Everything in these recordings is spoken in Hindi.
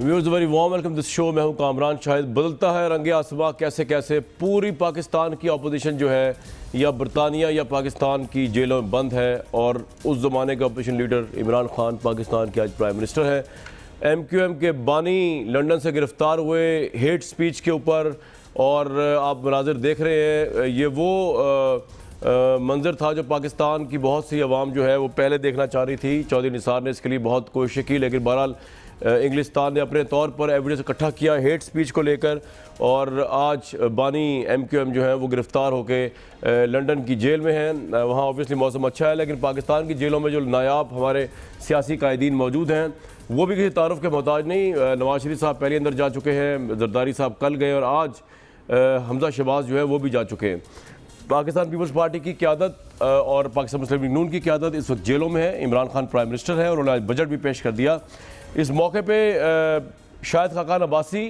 Viewers very warm welcome this show. मैं हूं कामरान शाहिद। बदलता है रंगे आसमां कैसे कैसे, पूरी पाकिस्तान की अपोजिशन जो है या बरतानिया या पाकिस्तान की जेलों में बंद है, और उस ज़माने के अपोजिशन लीडर इमरान खान पाकिस्तान के आज प्राइम मिनिस्टर हैं। MQM के बानी लंदन से गिरफ़्तार हुए हेट स्पीच के ऊपर, और आप मनाजिर देख रहे हैं। ये वो मंजर था जो पाकिस्तान की बहुत सी अवाम जो है वो पहले देखना चाह रही थी। चौधरी निसार ने इसके लिए बहुत कोशिश की, लेकिन बहरहाल इंग्लिस्तान ने अपने तौर पर एविडेंस इकट्ठा किया हेट स्पीच को लेकर, और आज बानी MQM जो है वो गिरफ़्तार होके लंदन की जेल में हैं। वहाँ ऑब्वियसली मौसम अच्छा है, लेकिन पाकिस्तान की जेलों में जो नायाब हमारे सियासी कायदीन मौजूद हैं वो भी किसी तारुफ के मोहताज नहीं। नवाज शरीफ साहब पहले अंदर जा चुके हैं, जरदारी साहब कल गए, और आज हमजा शहबाज जो है वो भी जा चुके हैं। पाकिस्तान पीपल्स पार्टी की क़यादत और पाकिस्तान मुस्लिम लीग नून की क़यादत इस वक्त जेलों में है। इमरान खान प्राइम मिनिस्टर है और उन्होंने आज बजट भी पेश कर दिया। इस मौके पे शाहिद खाकान अब्बासी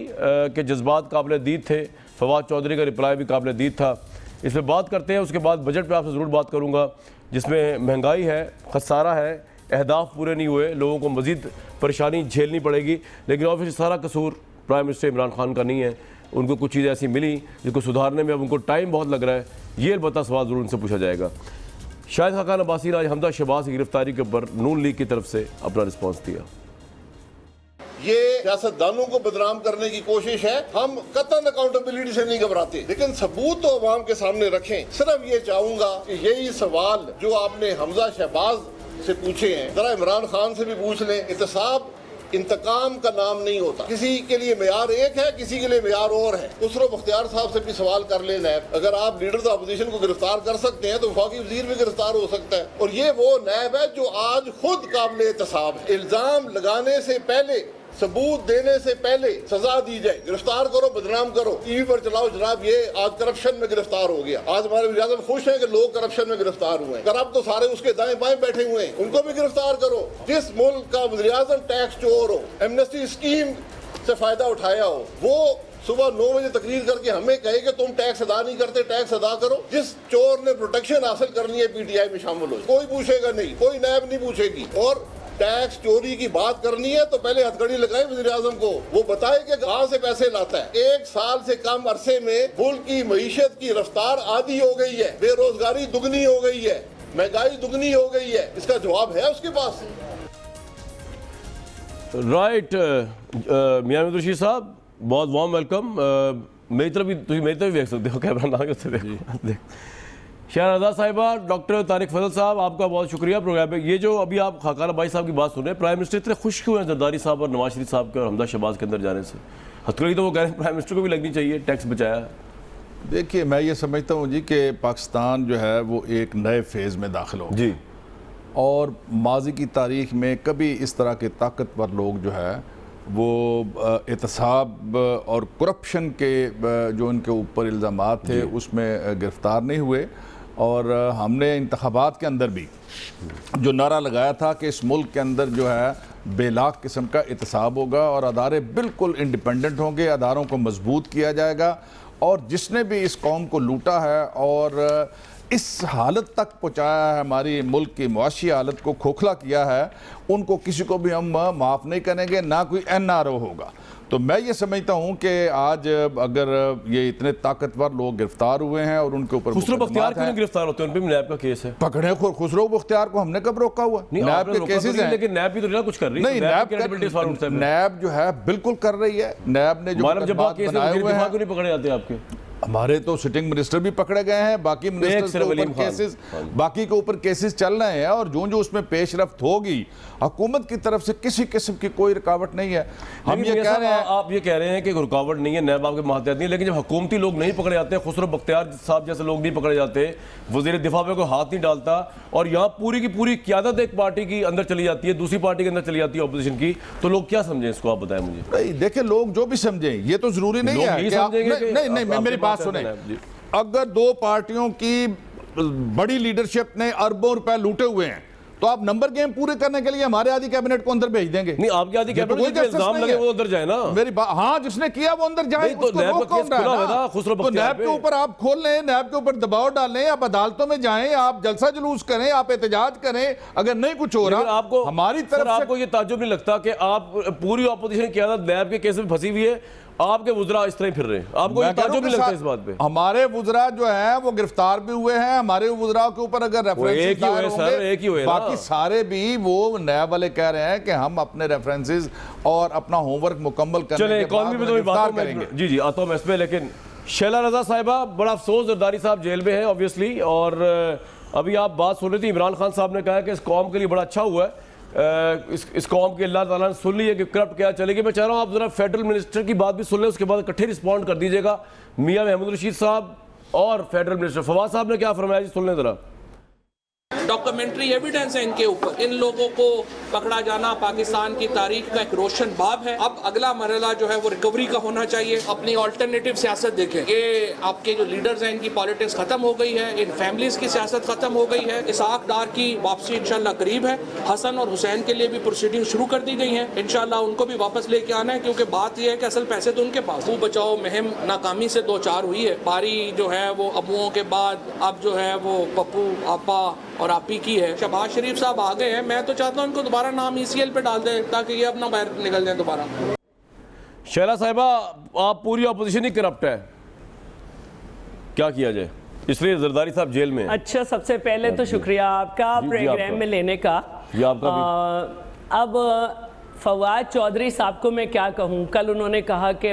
के जज्बात काबिल दीद थे, फवाद चौधरी का रिप्लाई भी काबिल दीद था। इस पर बात करते हैं, उसके बाद बजट पे आपसे ज़रूर बात करूँगा, जिसमें महंगाई है, खसारा है, अहदाफ पूरे नहीं हुए, लोगों को मज़ीद परेशानी झेलनी पड़ेगी। लेकिन ऑब्वियसली सारा कसूर प्राइम मिनिस्टर इमरान खान का नहीं है। उनको कुछ चीज़ें ऐसी मिली जिसको सुधारने में अब उनको टाइम बहुत लग रहा है। ये अलबत्ता सवाल ज़रूर उनसे पूछा जाएगा। शाहिद खाकान अब्बासी ने आज हमजा शहबाज की गिरफ्तारी के ऊपर नून लीग की तरफ से अपना रिस्पॉन्स दिया। ये सियासतदानों को बदनाम करने की कोशिश है। हम कतई अकाउंटेबिलिटी से नहीं घबराते, लेकिन सबूत तो अवाम के सामने रखें। सिर्फ ये चाहूंगा कि यही सवाल जो आपने हमजा शहबाज से पूछे हैं, जरा इमरान खान से भी पूछ लें। एहतसाब इंतकाम का नाम नहीं होता। किसी के लिए मेयार एक है, किसी के लिए मेयार और है। खुसरो मुख्तियार साहब से भी सवाल कर ले नैब, अगर आप लीडर ऑफ अपोजिशन को गिरफ्तार कर सकते हैं तो वफाकी वजीर भी गिरफ्तार हो सकता है। और ये वो नैब है जो आज खुद काबिल एहतसाब है। इल्जाम लगाने से पहले, सबूत देने से पहले सजा दी जाए। गिरफ्तार करो, बदनाम करो, टीवी पर चलाओ जनाब ये आज करप्शन में गिरफ्तार हो गया। आज हमारे वज़ीर आज़म खुश हैं कि लोग करप्शन में गिरफ्तार हुए हैं। करप्ट तो सारे उसके दाएं बाएं बैठे हुए हैं, उनको भी गिरफ्तार करो। जिस मुल्क का वज़ीर आज़म टैक्स चोर हो, एमनेस्टी स्कीम से फायदा उठाया हो, वो सुबह 9 बजे तकरीर करके हमें कहे कि तुम टैक्स अदा नहीं करते, टैक्स अदा करो। जिस चोर ने प्रोटेक्शन हासिल करनी है PTI में शामिल हो, कोई पूछेगा नहीं, कोई नायब नहीं पूछेगी। और टैक्स चोरी की बात करनी है तो पहले हथकड़ी लगाए वज़ीर आज़म को, वो बताए कि कहां से पैसे लाता है। 1 साल से कम अरसे में मुल्क की मईशत की रफ्तार आधी हो गई है, बेरोजगारी दुगनी हो गई है, महंगाई दुगनी हो गई है। इसका जवाब है उसके पास। राइट मियां अहमद रशीद साहब, बहुत वार्म वेलकम। मेरी तरफ भी देख सकते हो, कैमरा ना देख। शहनाज़ा साहिबा, डॉक्टर तारिक फजल साहब, आपका बहुत शुक्रिया प्रोग्राम पे। ये जो अभी आप खाकान अब्बासी साहब की बात सुन रहे हैं, प्राइम मिनिस्टर इतने खुश क्यों हैं जरदारी साहब और नवाज शरीफ साहब के और हमजा शहबाज के अंदर जाने से? हथकड़ी तो वो कह रहे हैं प्राइम मिनिस्टर को भी लगनी चाहिए, टैक्स बचाया। देखिए, मैं ये समझता हूँ जी कि पाकिस्तान जो है वो एक नए फेज़ में दाखिल हो जी, और माजी की तारीख में कभी इस तरह के ताकतवर लोग जो है वो एहतसाब और करप्शन के जो उनके ऊपर इल्ज़ामात थे उसमें गिरफ़्तार नहीं हुए। और हमने इंतखाबात के अंदर भी जो नारा लगाया था कि इस मुल्क के अंदर जो है बेलाक किस्म का एहतसाब होगा और अदारे बिल्कुल इंडिपेंडेंट होंगे, अदारों को मजबूत किया जाएगा, और जिसने भी इस कौम को लूटा है और इस हालत तक पहुँचाया है, हमारी मुल्क की मुआशी हालत को खोखला किया है, उनको किसी को भी हम माफ़ नहीं करेंगे, ना कोई NRO होगा। तो मैं ये समझता हूँ कि आज अगर ये इतने ताकतवर लोग गिरफ्तार हुए हैं और उनके ऊपर खुसरो बख्तियार क्यों गिरफ्तार होते हैं? उन पे नैब का केस है। पकड़े खुसरो बख्तियार को हमने कब रोका हुआ? नैब के केसेस हैं, लेकिन नैब भी तो कुछ कर रही है। नहीं, नैब जो है बिल्कुल कर रही है। नैब ने जो बनाए हुए हैं, नहीं पकड़े जाते आपके? हमारे तो सिटिंग मिनिस्टर भी पकड़े गए हैं, बाकी मिनिस्टर्स के ऊपर केसेस, बाकी के ऊपर केसेस चल रहे हैं, और जो उसमें पेशरफ्त होगी हुकूमत की तरफ से किसी किस्म की कोई रुकावट नहीं है। हम ये कह रहे हैं, आप ये कह रहे हैं कि रुकावट नहीं है, नैब आपके मातहत नहीं है, लेकिन जब हुकूमती लोग नहीं पकड़े जाते, खुसरो बख्तियार साहब जैसे लोग नहीं पकड़े जाते, वज़ीर दिफा पे कोई हाथ नहीं डालता, और यहाँ पूरी की पूरी क़यादत एक पार्टी की अंदर चली जाती है, दूसरी पार्टी के अंदर चली जाती है अपोजिशन की, तो लोग क्या समझें इसको? आप बताएं मुझे। नहीं, देखिए, लोग जो भी समझें, ये तो जरूरी नहीं है कि नहीं, मेरी बात सुने। अगर 2 पार्टियों की बड़ी लीडरशिप ने अरबों रुपए लूटे हुए हैं तो आप नंबर गेम पूरे करने के लिए हमारे आधी कैबिनेट को अंदर भेज देंगे? नहीं, आपकी आधी ये तो कैबिनेट कोई पे इल्जाम justice लगे नहीं वो है। अंदर जाए ना। मेरी बात, हाँ, जिसने किया वो अंदर जाए, नहीं, तो उसको नैब रोक का कौन केस रहा है खुला ना? हुआ था, खुसरो तो बख्तियार नैब के पे। ऊपर आप खोल लें, नैब के ऊपर दबाव डालें, आप अदालतों में जाएं, आप जलसा जुलूस करें, आप एहतजाज करें, अगर नहीं कुछ हो लेकिन रहा आपको हमारी सर, तरफ से। आपको ये ताज्जुब नहीं लगता कि आप पूरी ऑपोजिशन की आदत नैब के केस में फंसी हुई है, आपके वुज़रा इस तरह ही फिर रहे हैं, आपको ये मैं कह रहा ताज्जुब हूं नहीं कि लगता इस बात पे? हमारे वुज़रा जो है वो गिरफ्तार भी हुए हैं, हमारे वुज़रा के ऊपर अगर रेफरेंसेस एक ही हुए दायर सर, होंगे, एक ही हुए ना। बाकी सारे भी वो नैब वाले कह रहे हैं कि हम अपने रेफरेंसेस और अपना होमवर्क मुकम्मल करने चले के इकॉनमी बाद में तो उन्हें बातों गिरफ्तार में करेंगे। जी आता हूँ मैं इस पे, लेकिन शैला रजा साहिबा, बड़ा अफसोस जरदारी साहब जेल में है ऑब्वियसली, और अभी आप बात सुन रही थी, इमरान खान साहब ने कहा कि इस कौम के लिए बड़ा अच्छा हुआ है, इस कौम के अल्लाह ताला ने सुन ली है कि करप्ट क्या चलेगी। मैं चाह रहा हूँ आप जरा फेडरल मिनिस्टर की बात भी सुन लें, उसके बाद इकट्ठे रिस्पॉन्ड कर दीजिएगा। मियां महमूद रशीद साहब और फेडरल मिनिस्टर फवाद साहब ने क्या फरमाया जी, सुन लें जरा। डॉक्यूमेंट्री एविडेंस है इनके ऊपर। इन लोगों को पकड़ा जाना पाकिस्तान की तारीख का एक रोशन बाब है। अब अगला मरहला जो है वो रिकवरी का होना चाहिए। अपनी ऑल्टरनेटिव सियासत देखें। ये आपके जो लीडर्स हैं इनकी पॉलिटिक्स खत्म हो गई है, इन फैमिलीज की सियासत खत्म हो गई है। इसहाक डार की वापसी इंशाल्लाह करीब है। हसन और हुसैन के लिए भी प्रोसीडिंग शुरू कर दी गई है, इंशाल्लाह उनको भी वापस लेके आना है, क्योंकि बात यह है कि असल पैसे तो उनके पास। वो बचाओ मुहिम नाकामी से 2-4 हुई है। पारी जो है वो अबुओं के बाद अब जो है वो पप्पू आपा और आपी की है। शहबाज शरीफ साहब आ गए हैं, मैं तो चाहता हूं इनको दोबारा नाम ECL पे डाल दें ताकि ये अपना बाहर निकल जाए दोबारा। शैला साहिबा, आप पूरी ऑपोजिशन ही करप्ट है, क्या किया जाए, इसलिए जरदारी साहब जेल में है। अच्छा, सबसे पहले तो शुक्रिया आपका जी, प्रोग्राम आपका। में लेने का। जी, आपका भी। अब फवाद चौधरी साहब को मैं क्या कहूँ, कल उन्होंने कहा कि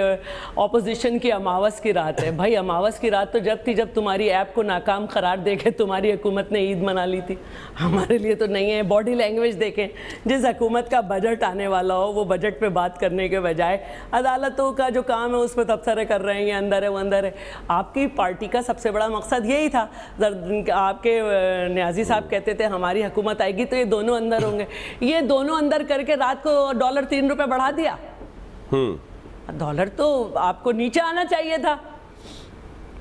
ऑपोजिशन की अमावस की रात है। भाई अमावस की रात तो जब थी जब तुम्हारी ऐप को नाकाम करार देके तुम्हारी हुकूमत ने ईद मना ली थी। हमारे लिए तो नहीं है। बॉडी लैंग्वेज देखें, जिस हुकूमत का बजट आने वाला हो वो बजट पे बात करने के बजाय अदालतों का जो काम है उस पर तबसरे कर रहे हैं, ये अंदर है वो अंदर है। आपकी पार्टी का सबसे बड़ा मकसद यही था। आपके न्याजी साहब कहते थे हमारी हुकूमत आएगी तो ये दोनों अंदर होंगे। ये दोनों अंदर करके रात को डॉलर 3 रुपए बढ़ा दिया। डॉलर तो आपको नीचे आना चाहिए था।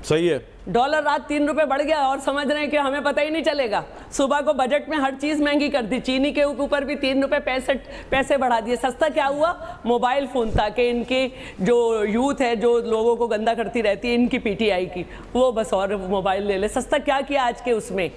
सही है, डॉलर रात 3 रुपए बढ़ गया और समझ रहे हैं कि हमें पता ही नहीं चलेगा। सुबह को बजट में हर चीज महंगी कर दी, चीनी के ऊपर भी 3 रुपए 65 पैसे बढ़ा दिए। सस्ता क्या हुआ? मोबाइल फोन, ताकि इनकी जो यूथ है जो लोगों को गंदा करती रहती है इनकी PTI की, वो बस और मोबाइल ले ले। सस्ता क्या किया आज के उसमें?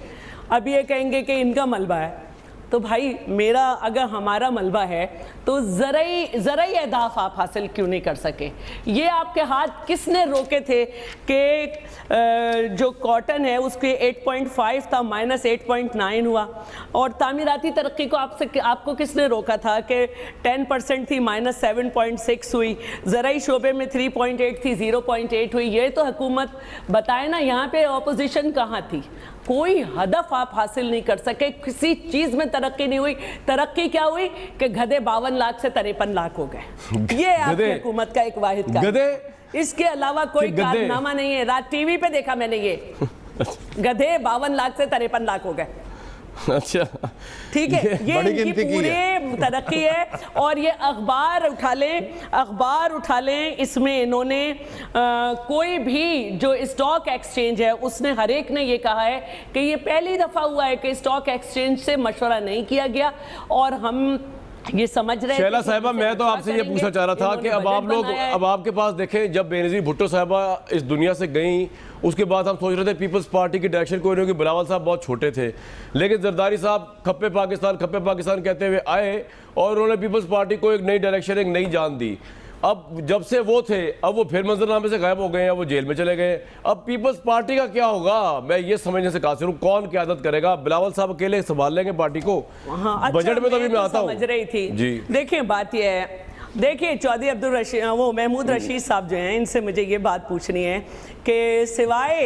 अब ये कहेंगे कि इनका मलबा है। तो भाई मेरा अगर हमारा मलबा है तो ज़राई अहदाफ आप हासिल क्यों नहीं कर सके? ये आपके हाथ किसने रोके थे कि जो कॉटन है उसके 8.5 था -8.9 हुआ, और तामीराती तरक्की को आपको किसने रोका था कि 10% थी -7.6 हुई, ज़राई शोबे में 3.8 थी 0.8 हुई। ये तो हुकूमत बताए ना, यहाँ पे ऑपोजिशन कहाँ थी? कोई हदफ आप हासिल नहीं कर सके, किसी चीज में तरक्की नहीं हुई। तरक्की क्या हुई कि गधे 52 लाख से 53 लाख हो गए। ये आपकी हुकूमत का एक वाहिद का गधे, इसके अलावा कोई कारनामा नहीं है। रात टीवी पे देखा मैंने ये गधे 52 लाख से 53 लाख हो गए। अच्छा ठीक है, ये बड़ी इनकी गिनती की पूरी तरक्की है। और ये अखबार उठा लें, इसमें इन्होंने कोई भी जो स्टॉक एक्सचेंज है उसने हर एक ने ये कहा है कि ये पहली दफा हुआ है कि स्टॉक एक्सचेंज से मशवरा नहीं किया गया, और हम ये समझ रहे हैं। शैला साहिबा, मैं तो आपसे ये पूछना चाह रहा था कि अब आप लोग, अब आपके पास देखें, जब बेनज़ीर भुट्टो साहिबा इस दुनिया से गई उसके बाद हम सोच रहे थे पीपल्स पार्टी की डायरेक्शन कोई नहीं होगी। बिलावल साहब बहुत छोटे थे, लेकिन जरदारी साहब खप्पे पाकिस्तान कहते हुए आए और उन्होंने पीपल्स पार्टी को एक नई डायरेक्शन, एक नई जान दी। अब जब से वो थे अब वो फिर मंजरनामे से गायब हो गए हैं, वो जेल में चले गए। अब पीपल्स पार्टी का क्या होगा, मैं ये समझने से कासिर हूँ। कौन क़यादत करेगा? बिलावल साहब अकेले संभाल लेंगे पार्टी को? अच्छा, बजट में तो अभी मैं आता हूँ, समझ रही थी जी। देखिए बात ये है, देखिए चौधरी अब्दुल रशीद, वो महमूद रशीद साहब जो हैं, इनसे मुझे ये बात पूछनी है कि सिवाय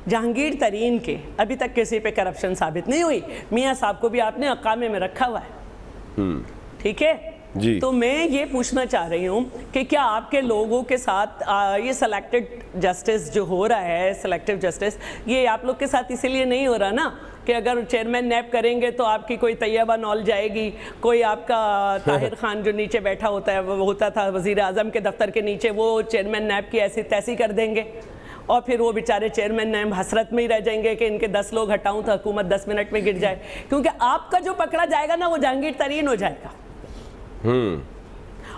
जहांगीर तरीन के अभी तक किसी पे करप्शन साबित नहीं हुई। मियाँ साहब को भी आपने अकामे में रखा हुआ है, ठीक है जी। तो मैं ये पूछना चाह रही हूँ कि क्या आपके लोगों के साथ ये सिलेक्टेड जस्टिस जो हो रहा है, सिलेक्टिव जस्टिस, ये आप लोग के साथ इसीलिए नहीं हो रहा ना कि अगर चेयरमैन नैब करेंगे तो आपकी कोई तैयबा नौल जाएगी, कोई आपका ताहिर खान जो नीचे बैठा होता है, वो होता था वज़ीर आज़म के दफ्तर के नीचे, वो चेयरमैन नैब की ऐसी तैसी कर देंगे। और फिर वो बेचारे चेयरमैन नाम हसरत में ही रह जाएंगे कि इनके 10 लोग हटाऊं तो हुकूमत 10 मिनट में गिर जाए, क्योंकि आपका जो पकड़ा जाएगा ना वो जहांगीर तरीन हो जाएगा।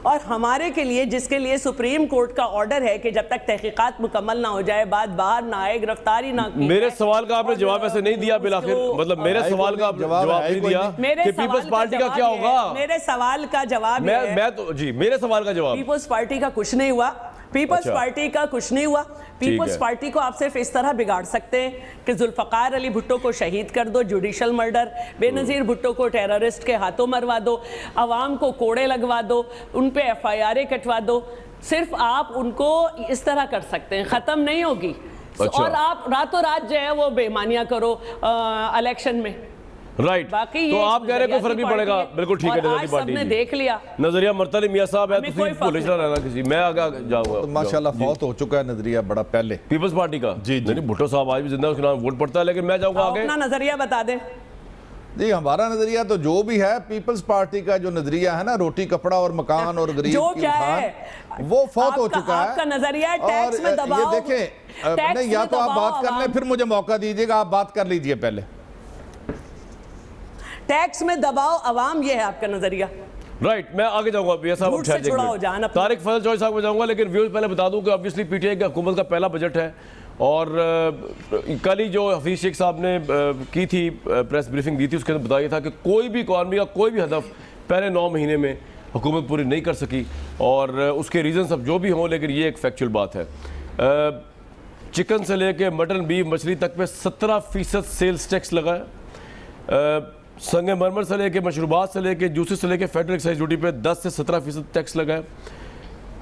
और हमारे के लिए, जिसके लिए सुप्रीम कोर्ट का ऑर्डर है कि जब तक तहकीकात मुकम्मल ना हो जाए, बात बाहर ना आए, गिरफ्तारी ना की मेरे जाए। सवाल का आपने जवाब ऐसे नहीं दिया बिलाखिर, मतलब मेरे सवाल का जवाब नहीं दिया कि पीपल्स पार्टी का क्या होगा। मेरे सवाल का जवाब मैं तो जी, मेरे सवाल का जवाब, पीपल्स पार्टी का कुछ नहीं हुआ, पीपल्स अच्छा। पार्टी का कुछ नहीं हुआ। पीपल्स है। पार्टी को आप सिर्फ इस तरह बिगाड़ सकते हैं कि जुल्फकार अली भुट्टो को शहीद कर दो, जुडिशल मर्डर, बेनज़ीर भुट्टो को टेररिस्ट के हाथों मरवा दो, अवाम को कोड़े लगवा दो, उन पे FIR कटवा दो। सिर्फ आप उनको इस तरह कर सकते हैं, ख़त्म नहीं होगी। अच्छा। और आप रातों रात जो है वो बेईमानियां करो इलेक्शन में। राइट। बाकी तो ये आप कह रहे हैं कोई फर्क नहीं पड़ेगा। बिल्कुल ठीक है, और नजरिया आज पार्टी सबने जी। देख लिया नजरिया मर्तली मियां साहब है, हमें कोई तुम फर्क भूले रहना किसी, मैं आगे जाऊंगा। तो माशाल्लाह फौत हो चुका है नजरिया बड़ा पहले। पीपल्स पार्टी का जी, जी। नहीं, भुट्टो साहब आज भी जिंदा, उसके नाम वोट पड़ता है, लेकिन मैं जाऊंगा आप आगे। अपना नजरिया बता दें। जी हमारा नजरिया तो जो भी है, पीपल्स पार्टी का जो नजरिया है ना, रोटी कपड़ा और मकान और गरीब जो की क्या उठान, है वो फौत हो आपका- चुका है। आपका नजरिया है, टैक्स और में दबाव, ये देखें, टैक्स नहीं या में तो आप दबाव बात कर लें, आवाम। फिर मुझे मौका दीजिएगा, आप बात कर लीजिए पहले। टैक्स में दबाव अवाम, ये है आपका नजरिया। राइट, मैं आगे जाऊंगा भैया साहब। झूठ से छुड़ाओ जान अपनी। तारिक फजल चौधरी साहब को जाऊंगा, लेकिन व्यूज पहले बता दूं कि ऑब्वियसली पीटीआई की हुकूमत का पहला बजट है, और कल ही जो हफीज शेख साहब ने की थी प्रेस ब्रीफिंग दी थी, उसके अंदर बताया था कि कोई भी इकॉनमी का कोई भी हदफ पहले 9 महीने में हुकूमत पूरी नहीं कर सकी, और उसके रीजन अब जो भी हों, लेकिन ये एक फैक्चुअल बात है। चिकन से लेके मटन, बीफ, मछली तक पे 17% सेल्स टैक्स लगा है। संगमरमर से लेके मशरूबात से लेके जूसेस से लेके फेडरल एक्साइज ड्यूटी पे 10 से 17% टैक्स लगा है।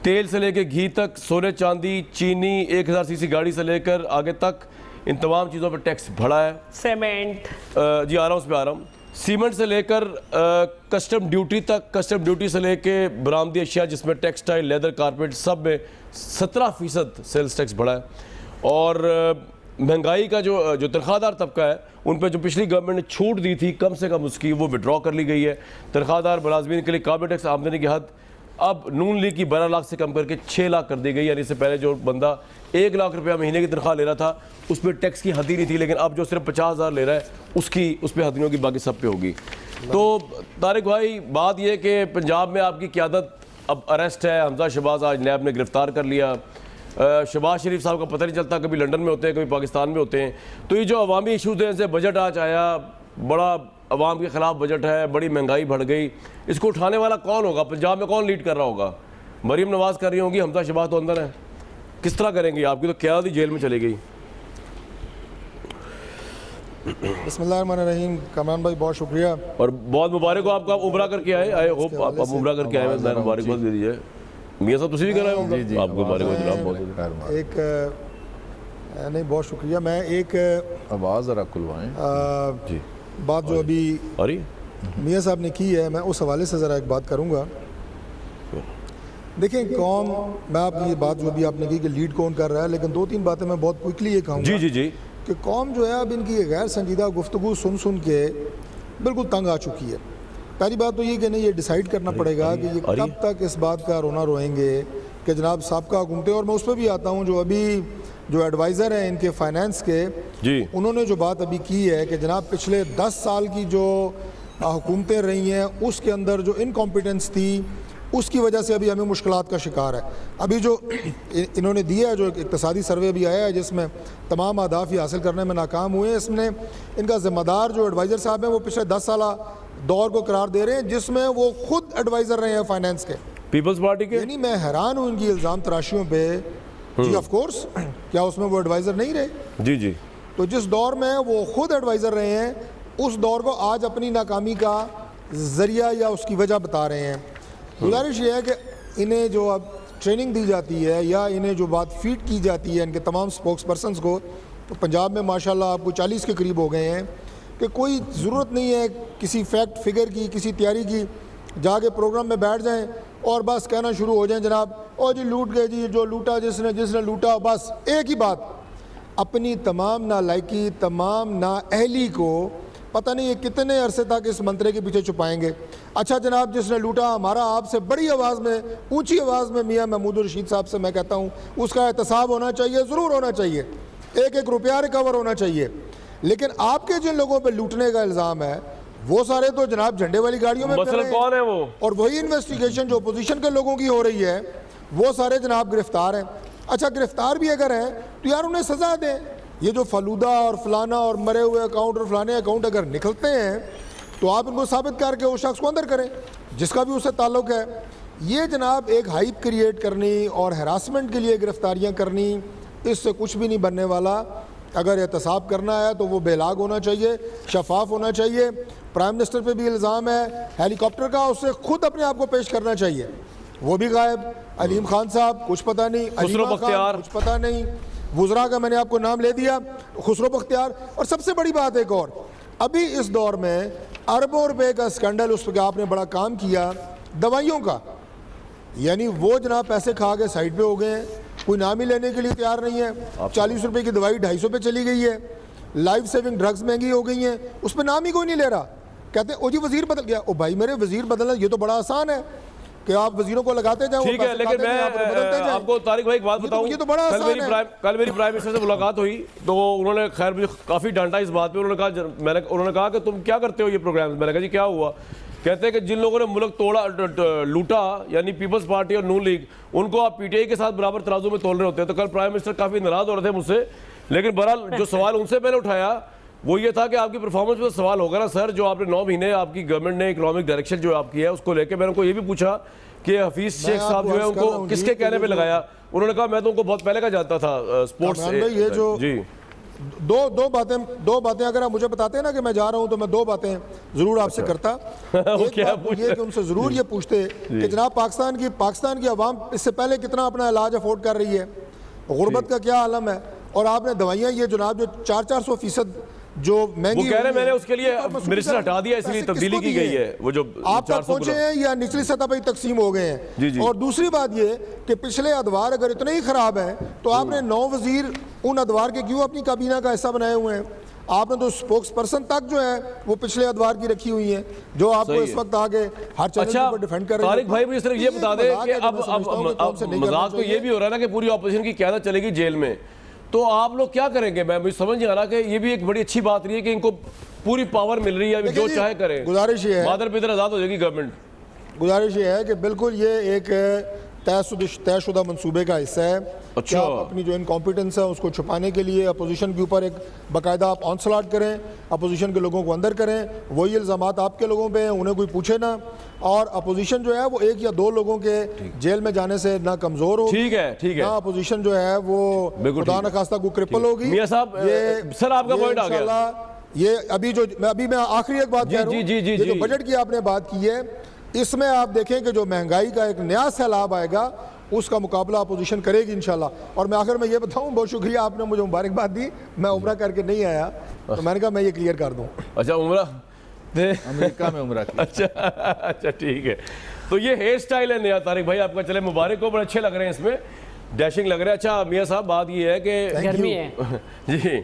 तेल से लेके घी तक, सोने चांदी, चीनी, 1000 सीसी गाड़ी से लेकर आगे तक इन तमाम चीज़ों पर टैक्स बढ़ा है। सीमेंट, जी आ रहा हूँ, उस पर आ रहा हूँ। सीमेंट से लेकर कस्टम ड्यूटी तक, कस्टम ड्यूटी से लेके बरामदी अशिया जिसमें टेक्सटाइल, लेदर, कारपेट, सब में 17% सेल्स टैक्स बढ़ा है। और महंगाई का जो तनख्वाहदार तबका है, उन पर जो पिछली गवर्नमेंट ने छूट दी थी कम से कम उसकी, वो विड्रॉ कर ली गई है। तनख्वाहदार मुलाजमीन के लिए काबिल टैक्स आमदनी की हद अब नून लीग की 12 लाख से कम करके 6 लाख कर दी गई। यानी इससे पहले जो बंदा 1 लाख रुपया महीने की तनख्वाह ले रहा था उस पर टैक्स की हद ही नहीं थी, लेकिन अब जो सिर्फ 50,000 ले रहा है उसकी उस पर हद नहीं होगी, बाकी सब पे होगी। तो तारिक भाई, बात यह कि पंजाब में आपकी क़यादत अब अरेस्ट है, हमजा शहबाज आज नैब ने गिरफ्तार कर लिया। शहबाज शरीफ साहब का पता नहीं चलता, कभी लंदन में होते हैं, कभी पाकिस्तान में होते हैं। तो ये जो अवामी इशूज़ हैं, जैसे बजट आज आया, बड़ा अवाम के ख़िलाफ़ बजट है, बड़ी महंगाई बढ़ गई, इसको उठाने वाला कौन होगा? पंजाब में कौन लीड कर रहा होगा? मरीम नवाज़ कर रही होंगी, हमजा शहबाज तो अंदर है, किस तरह करेंगी? आपकी तो क़यादत ही जेल में चली गई। बिस्मिल्लाहिर्रहमानिर्रहीम। कामरान भाई बहुत शुक्रिया। और बहुत मुबारक हो आपको, आप उम्रा करके आए, आई होप आप उम्रा करके आए हैं, मुबारकबाद दे दीजिए। मियाँ साहब तुसी भी कर रहे होंगे, आपको मुबारकबाद जनाब, बहुत एक नहीं, बहुत शुक्रिया। मैं एक आवाज़ ज़रा खुलवाएं। जी। बात जो अभी अरे मियाँ साहब ने की है, मैं उस हवाले से ज़रा एक बात करूँगा। देखें कौम, मैं आपकी ये बात जो अभी आपने की कि लीड कौन कर रहा है, लेकिन 2-3 बातें मैं बहुत क्विकली ये कहूँगा जी जी जी कि कौम जो है अब इनकी गैर संजीदा गुफ्तगू सुन सुन के बिल्कुल तंग आ चुकी है। पहली बात तो ये कि नहीं, ये डिसाइड करना पड़ेगा कि ये कब तक इस बात का रोना रोएंगे कि जनाब साहबका हुकूमतें, और मैं उस पर भी आता हूँ जो अभी जो एडवाइज़र हैं इनके फाइनेंस के जी, उन्होंने जो बात अभी की है कि जनाब पिछले 10 साल की जो हुकूमतें रही हैं उसके अंदर जो इनकॉम्पिटेंस थी उसकी वजह से अभी हमें मुश्किलात का शिकार है। अभी जो इन्होंने दिया है, जो इक्तिसादी सर्वे भी आया है जिसमें तमाम अहदाफ ही हासिल करने में नाकाम हुए हैं, इसमें इनका ज़िम्मेदार जो एडवाइज़र साहब हैं वो पिछले 10 साल दौर को करार दे रहे हैं जिसमें वो खुद एडवाइज़र रहे हैं फाइनेंस के, पीपल्स पार्टी के। यानी मैं हैरान हूँ इनकी इल्ज़ाम तराशियों पे। जी ऑफ कोर्स, क्या उसमें वो एडवाइज़र नहीं रहे? जी जी। तो जिस दौर में वो खुद एडवाइज़र रहे हैं उस दौर को आज अपनी नाकामी का ज़रिया या उसकी वजह बता रहे हैं। गुजारिश ये है कि इन्हें जो अब ट्रेनिंग दी जाती है या इन्हें जो बात फीड की जाती है इनके तमाम स्पोक्स पर्सनस को, तो पंजाब में माशाल्लाह आपको 40 के करीब हो गए हैं, कि कोई ज़रूरत नहीं है किसी फैक्ट फिगर की, किसी तैयारी की, जाके प्रोग्राम में बैठ जाएं और बस कहना शुरू हो जाएं जनाब ओ जी लूट गए जी, जो लूटा जिसने लूटा। बस एक ही बात, अपनी तमाम नालायकी, तमाम नाअहली को पता नहीं ये कितने अरसे तक इस मंत्रे के पीछे छुपाएंगे। अच्छा जनाब, जिसने लूटा हमारा, आपसे बड़ी आवाज़ में, ऊंची आवाज़ में मियां महमूद रशीद साहब से मैं कहता हूँ उसका एहतसाब होना चाहिए, ज़रूर होना चाहिए, एक एक रुपया रिकवर होना चाहिए। लेकिन आपके जिन लोगों पर लूटने का इल्ज़ाम है वो सारे तो जनाब झंडे वाली गाड़ियों में मसलन कौन है वो? और वही इन्वेस्टिगेशन जो अपोजिशन के लोगों की हो रही है वो सारे जनाब गिरफ्तार हैं। अच्छा गिरफ्तार भी अगर हैं तो यार उन्हें सज़ा दें। ये जो फलूदा और फलाना और मरे हुए अकाउंट और फलाने अकाउंट अगर निकलते हैं तो आप इनको साबित करके उस शख्स को अंदर करें जिसका भी उससे ताल्लुक है। ये जनाब एक हाइप क्रिएट करनी और हरासमेंट के लिए गिरफ्तारियाँ करनी, इससे कुछ भी नहीं बनने वाला। अगर एहतसाब करना है तो वो बेलाग होना चाहिए, शफाफ होना चाहिए। प्राइम मिनिस्टर पे भी इल्ज़ाम है हेलीकॉप्टर का, उससे खुद अपने आप को पेश करना चाहिए, वो भी गायब। अलीम खान साहब कुछ पता नहीं, खुसरो बख्तियार कुछ पता नहीं, वुज़रा का मैंने आपको नाम ले दिया, खुसरो बख्तियार। और सबसे बड़ी बात एक और, अभी इस दौर में अरबों रुपए का स्कैंडल, उस पर आपने बड़ा काम किया दवाइयों का, यानी वो जनाब पैसे खा के साइड पे हो गए हैं, कोई नाम ही लेने के लिए तैयार नहीं है। 40 रुपए की दवाई 250 पे चली गई है, लाइफ सेविंग ड्रग्स महंगी हो गई हैं, उस पर नाम ही कोई नहीं ले रहा। कहते हैं ओ जी वजीर बदल गया। ओ भाई मेरे वजीर बदलना ये तो बड़ा आसान है कि आप वजीरों को लगाते जाओ। ठीक है, लेकिन मैं आपको तारिक भाई एक बात बताऊं, ये तो बड़ा कल मेरी प्राइम मिनिस्टर से मुलाकात हुई तो उन्होंने खैर मुझे काफ़ी डांटा इस बात पे। उन्होंने कहा कि तुम क्या करते हो ये प्रोग्राम। मैंने कहा जी क्या हुआ? कहते हैं कि जिन लोगों ने मुल्क लूटा यानी पीपल्स पार्टी और नून लीग, उनको आप पीटीआई के साथ बराबर तराजू में तोल रहे होते हैं। तो कल प्राइम मिनिस्टर काफ़ी नाराज हो रहे थे मुझसे, लेकिन बहरहाल जो सवाल उनसे मैंने उठाया वो ये था कि आपकी परफॉर्मेंस पे सवाल होगा ना सर, जो आपने 9 महीने आपकी गवर्नमेंट ने इकोनॉमिक डायरेक्शन जो आपकी है उसको लेके मैंने उनको ये भी पूछा कि हफीज शेख साहब जो है उनको किसके कहने पे लगाया। उन्होंने कहा मैं तो उनको बहुत पहले का जानता था स्पोर्ट्स। ये जो जी दो बातें अगर आप मुझे बताते हैं ना कि मैं जा रहा हूं तो मैं 2 बातें जरूर आपसे करता। एक बात ये कि उनसे जरूर ये पूछते कि जनाब पाकिस्तान की आवाम इससे पहले कितना अपना इलाज अफोर्ड कर रही है, गुर्बत का क्या आलम है, और आपने दवाइयाँ ये जनाब जो 400% जो महंगी, वो कह रहे हैं मैंने उसके लिए मिनिस्टर हटा दिया इसलिए तब्दीली की गई है। वो जो आप तक पहुंचे हैं या निचली सतह पर तकसीम हो गए हैं। और दूसरी बात ये कि पिछले अदवार अगर इतने ही खराब हैं तो आपने 9 वजीर उन अदवार के क्यों अपनी काबीना का हिस्सा बनाए हुए हैं? आपने तो स्पोक्स पर्सन तक जो है वो पिछले अदवार की रखी हुई है, जो आपको इस वक्त आगे हर चैनल पर डिफेंड कर रहे हैं। तारिक भाई मुझे सिर्फ ये बता दें कि अब मजाक तो ये भी हो रहा है ना कि पूरी ऑपोजिशन की क़यादत चलेगी जेल में, तो आप लोग क्या करेंगे? मैं मुझे समझ नहीं आ रहा कि ये भी एक बड़ी अच्छी बात रही है कि इनको पूरी पावर मिल रही है, अभी जो चाहे करें। गुजारिश ये है, मादर पितर आज़ाद हो जाएगी गवर्नमेंट। गुजारिश ये है कि बिल्कुल ये एक तयशुदा मंसूबे का हिस्सा है। अच्छा, आप अपनी जो इनकॉम्पिटेंस है उसको छुपाने के लिए अपोजिशन के ऊपर एक बाकायदा आप ऑनस्लॉट करें, अपोजिशन के लोगों को अंदर करें, वही इल्ज़ामात आपके लोगों पे हैं, उन्हें कोई पूछे ना। और अपोजिशन जो है वो 1 या 2 लोगों के जेल में जाने से ना कमज़ोर होगी, ठीक है ना अपोजिशन जो है वो खुदा न खास्ता को क्रिपल होगी। मियां साहब, ये सर आपका पॉइंट आ गया। ये अभी मैं आखिरी एक बात कह रहा हूँ, ये जो बजट की आपने बात की है इसमें आप देखें कि जो महंगाई का एक नया सैलाब आएगा उसका मुकाबला अपोजिशन करेगी इंशाल्लाह। और मैं आखिर में ये बताऊं, बहुत शुक्रिया आपने मुझे मुबारकबाद दी, मैं उम्रा करके नहीं आया तो मैंने कहा मैं ये क्लियर कर दूं। अच्छा उम्रा अमेरिका में उम्रा की। अच्छा ठीक है, तो ये हेयर स्टाइल है नया तारिक भाई आपका, चले मुबारक हो, बड़े अच्छे लग रहे हैं, इसमें डैशिंग लग रहे हैं। अच्छा मियां साहब बात ये है कि गर्मी है जी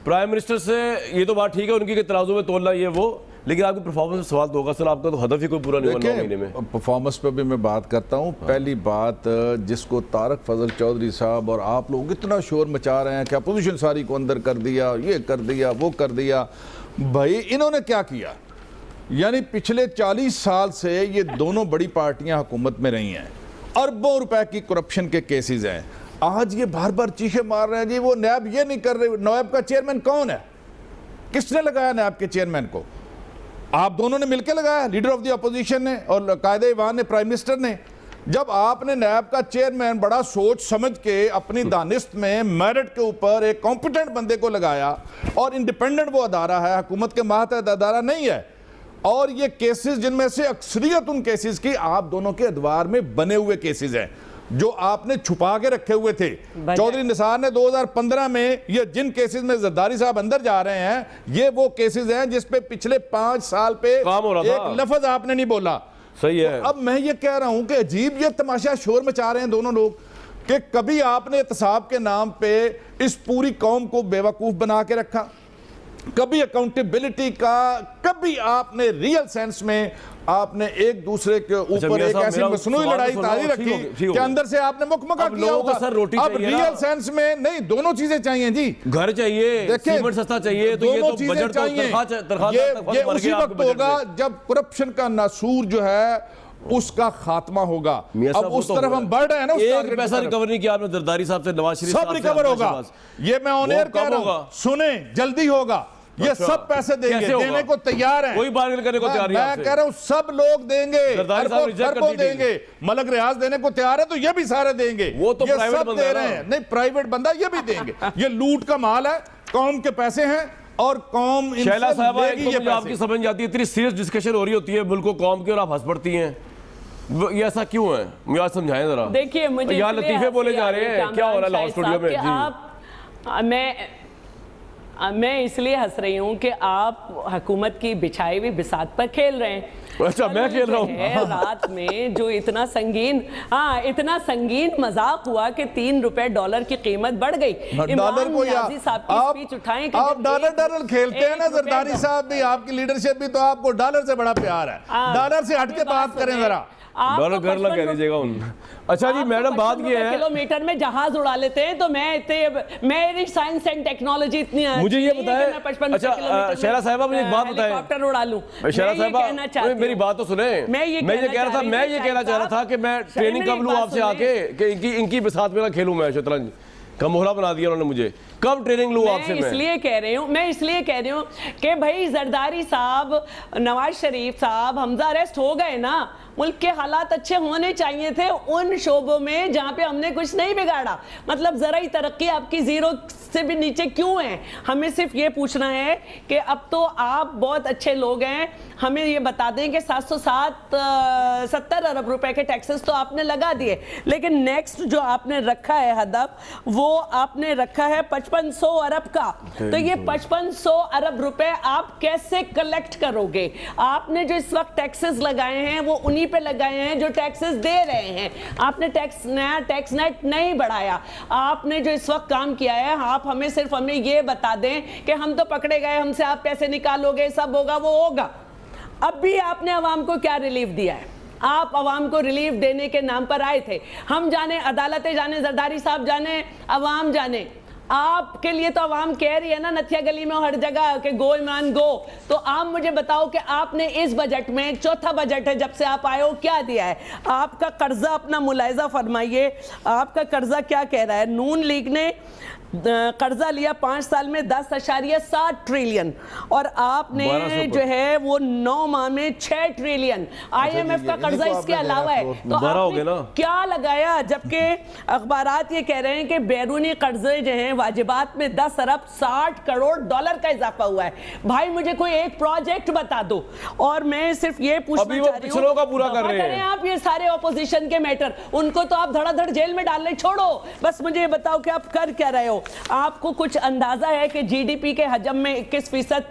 प्राइम मिनिस्टर से ये तो बात ठीक है उनकी कि तराजू में तोलना ये वो, लेकिन आपकी परफॉर्मेंस में सवाल तो होगा सर, आपका तो हदफ ही कोई पूरा नहीं हुआ 9 महीने में। परफॉर्मेंस पे भी मैं बात करता हूँ। पहली बात जिसको तारक फजल चौधरी साहब और आप लोग इतना शोर मचा रहे हैं कि अपोजिशन सारी को अंदर कर दिया, ये कर दिया, वो कर दिया, भाई इन्होंने क्या किया? यानी पिछले 40 साल से ये दोनों बड़ी पार्टियां हुकूमत में रही हैं, अरबों रुपए की करप्शन के केसेस हैं। आज ये बार बार चीखे मार रहे हैं जी वो नैब ये नहीं कर रहे। नैब का चेयरमैन कौन है? किसने लगाया नैब के चेयरमैन को? आप दोनों ने मिलकर लगाया, लीडर ऑफ द अपोजिशन ने और कायदे ईवान ने, प्राइम मिनिस्टर ने। जब आपने नैब का चेयरमैन बड़ा सोच समझ के अपनी दानिश्त में मेरिट के ऊपर एक कॉम्पिटेंट बंदे को लगाया, और इंडिपेंडेंट वो अदारा है, हुकूमत के मातहत अदारा नहीं है, और ये केसेस जिनमें से अक्सरियत उन केसेस की आप दोनों के अदवार में बने हुए केसेस हैं जो आपने छुपा के रखे हुए थे। चौधरी निसार ने 2015 में ये जिन केसेस में जरदारी साहब अंदर जा रहे हैं, ये वो केसेस हैं जिस पे पिछले 5 साल पे एक लफ्ज आपने नहीं बोला। सही है। तो अब मैं ये कह रहा हूं कि अजीब ये तमाशा शोर मचा रहे हैं दोनों लोग कि कभी आपने एहतसाब के नाम पे इस पूरी कौम को बेवकूफ बना के रखा, कभी अकाउंटेबिलिटी का, कभी आपने रियल सेंस में आपने एक दूसरे के ऊपर मियां एक साहब, ऐसी मेरा मसनूई सवाल लड़ाई तो तारी सुनो, रखी ठीक हो कि गया। अंदर से आपने मुकमका अब किया लोगों को होगा। सर रोटी अब चाहिए ना। रियल सेंस में नहीं, दोनों चीजें चाहिए जी। घर चाहिए, देखिए, सीमेंट सस्ता चाहिए, तो ये दोनों तो चीजें बजट तो चाहिए। तनख्वाह ये उसी वक्त होगा जब करप्शन का नासूर जो है उसका खात्मा होगा। अब उस तरफ हम बढ़ रहे हैं ना, उस एक टारगेट पैसा की तरफ। रिकवर नहीं किया आपने जरदारी साहब से, नवाज शरीफ सब साहब से, रिकवर अब्बास होगा, शहबाज। ये मैं ऑन एयर वो कह कब रहा हूं। होगा? सुने, जल्दी होगा। ये अच्छा। सब पैसे देंगे, कैसे होगा? देने को तैयार हैं। कोई बार्गेन करने को तैयार नहीं मैं आपसे। कह रहा हूं सब लोग देंगे, जरदारी साहब रिजेक्ट कर अरबों दी डील। देंगे। मलक रियाज देने को तैयार है तो ये भी सारे देंगे। वो तो ये प्राइवेट सब बंदा दे है रहे ना। हैं। नहीं, प्राइवेट बंदा ये भी देंगे। ये लूट का माल है, कौम के पैसे हैं और कौम इनसे शैला साहब, लेगी ये मुझे आपकी पैसे। समझ जाती है, इतनी सीरियस डिस्कशन हो रही होती है मुल्क को कौम की और आप हंस पड़ती हैं, ये ऐसा क्यों है? मुझे आज समझाएं जरा। देखिए, मुझे यहाँ इसलिए लतीफे बोले हंसी जा आ रहे रही हैं, क्या हो रहा है लाहौर कामरान स्टूडियो में? साहब कि जी। मैं इसलिए हंस रही हूँ कि आप हुकूमत की बिछाई हुई बिसात पर खेल रहे हैं। अच्छा, मैं खेल रहा हूँ। रात में जो इतना संगीन मजाक हुआ कि $3 की कीमत बढ़ गई। डॉलर को नियाज़ी साहब की स्पीच उठाएं कि आप जब डॉलर खेलते हैं ना एक रुपए जरदारी साहब भी, आपकी लीडरशिप भी, तो आपको डॉलर से बड़ा प्यार है। डॉलर से हट के बात करें जरा। डॉलर घर लग कह दीजिएगा उन। अच्छा जी मैडम, बात ये है, किलोमीटर में जहाज उड़ा लेते हैं तो मेरी साइंस एंड टेक्नोलॉजी इतनी मुझे ये बताएं। मैं 55 अच्छा, शहरा साहिबा, मुझे एक बात बताएं। हेलीकॉप्टर उड़ा लूं। शहरा साहिबा, मेरी बात तो सुने। मैं ये कहना चाह रहा था कि मैं ट्रेनिंग कब लूं आपसे आके कि इनकी बिसात में ना खेलूं मैं शतरंज का मोहरा बना दिया उन्होंने मुझे। कब ट्रेनिंग लूं आपसे? मैं इसलिए कह रही हूँ कि भाई जरदारी साहब, नवाज शरीफ साहब, हमजा अरेस्ट हो गए ना, मुल्क के हालात अच्छे होने चाहिए थे उन शोबों में जहां पे हमने कुछ नहीं बिगाड़ा। मतलब ज़राई तरक्की आपकी जीरो से भी नीचे क्यों है? हमें सिर्फ ये पूछना है कि अब तो आप बहुत अच्छे लोग हैं, हमें ये बता दें कि 770 अरब रुपए के टैक्सेस तो आपने लगा दिए, लेकिन नेक्स्ट जो आपने रखा है हदफ, वो आपने रखा है 5500 अरब का। तो ये 5500 अरब रुपए आप कैसे कलेक्ट करोगे? आपने जो इस वक्त टैक्सेस लगाए हैं वो उन्हीं पे लगाए हैं जो टैक्सेस दे रहे हैं। आपने नया टैक्स नेट नहीं बढ़ाया। आपने जो इस वक्त काम किया है, आप हमें ये बता दें कि हम तो पकड़े गए, हमसे आप पैसे निकालोगे, सब होगा, वो होगा। अब भी आपने अवाम को क्या रिलीफ दिया है? आप अवाम को रिलीफ देने के नाम पर आए थे। हम जाने, अदालतें जाने, जरदारी साहब जाने, अवाम जाने, आपके लिए तो अवाम कह रही है ना नथिया गली में हर जगह कि गो इमरान गो। तो आप मुझे बताओ कि आपने इस बजट में, चौथा बजट है जब से आप आए हो, क्या दिया है? आपका कर्जा अपना मुलायजा फरमाइए, आपका कर्जा क्या कह रहा है? नून लीग ने कर्जा लिया 5 साल में 10.7 ट्रिलियन और आपने जो है वो 9 माह में 6 ट्रिलियन। IMF का कर्जा इसके अलावा है। तो आपने क्या लगाया? जबकि अखबारात ये कह रहे हैं कि बैरूनी कर्जे जो हैं वाजिबात में 10 अरब 60 करोड़ डॉलर का इजाफा हुआ है। भाई मुझे कोई एक प्रोजेक्ट बता दो। और मैं सिर्फ ये पूछना चाह रही हूँ, का पूरा कर रहे हैं आप ये सारे ऑपोजिशन के मैटर, उनको तो आप धड़ाधड़ जेल में डालने छोड़ो। बस मुझे ये बताओ कि आप कर क्या रहे हो? आपको कुछ अंदाजा है कि जीडीपी के हजम में 21%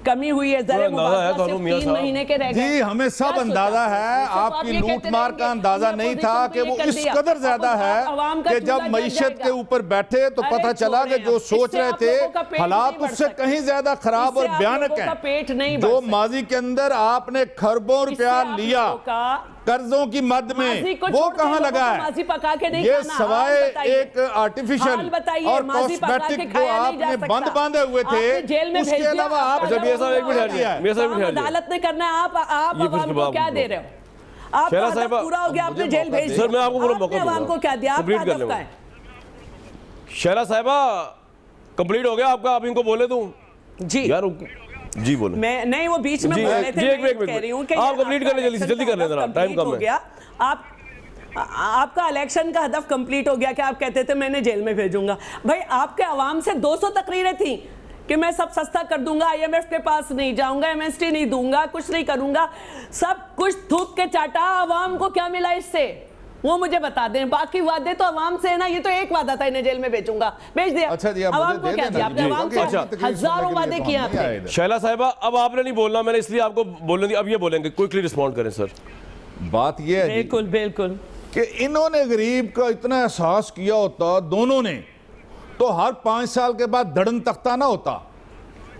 कमी हुई है? जरा 3 महीने के रह गए। जी, हमें सब अंदाजा है। आपकी लूटमार का अंदाजा नहीं था कि वो इस कदर ज्यादा है कि जब मईशत के ऊपर बैठे तो पता चला कि जो सोच रहे थे हालात उससे कहीं ज्यादा खराब और भयानक है। जो माजी के अंदर आपने खरबों रुपया लिया कर्जों की मद में, वो कहाँ लगा है? ये सवाए एक आर्टिफिशियल और कॉस्मेटिक जो आपने बंद बांधे हुए थे, उसके अलावा आप अदालत ने करना है। आप आवाम को क्या दे रहे हो? आपका पूरा हो गया, आपने जेल भेज दिया। सर मैं आपको मौका आवाम को क्या दिया? आपका हदफ है। शहरा साहिबा, कंप्लीट हो गया आपका? आप इनको बोले दूं? जी यार जी बोले। मैं नहीं, वो बीच में बोल रहे थे। मैं कह रही हूं कि आप कंप्लीट कर ले, जल्दी कर ले, जरा टाइम कम है। आपका इलेक्शन का हदफ कंप्लीट हो गया कि आप कहते थे मैंने जेल में भेजूंगा। भाई आपके अवाम से 200 तकरीरें थी कि मैं सब सस्ता कर दूंगा, IMF के पास नहीं जाऊंगा, MST नहीं दूंगा, कुछ नहीं करूंगा, सब कुछ थूक के चाटा। अवाम को क्या मिला इससे? वो मुझे बता दें। बाकी वादे तो अवाम से है ना। ये तो एक वादा था, इन्हें जेल में भेजूंगा, भेज दिया। अच्छा जी, अवाम को क्या दिया आपने? अवाम से हजारों वादे किए आपने। शैला साहिबा, अब आपने नहीं बोलना, मैंने इसलिए आपको बोलने दिया। अब ये बोलेंगे, क्विकली रिस्पॉन्ड करें सर। बात ये है बिल्कुल बिल्कुल कि इन्होंने गरीब का इतना एहसास किया होता दोनों ने, तो हर 5 साल के बाद धड़न तख्ता ना होता।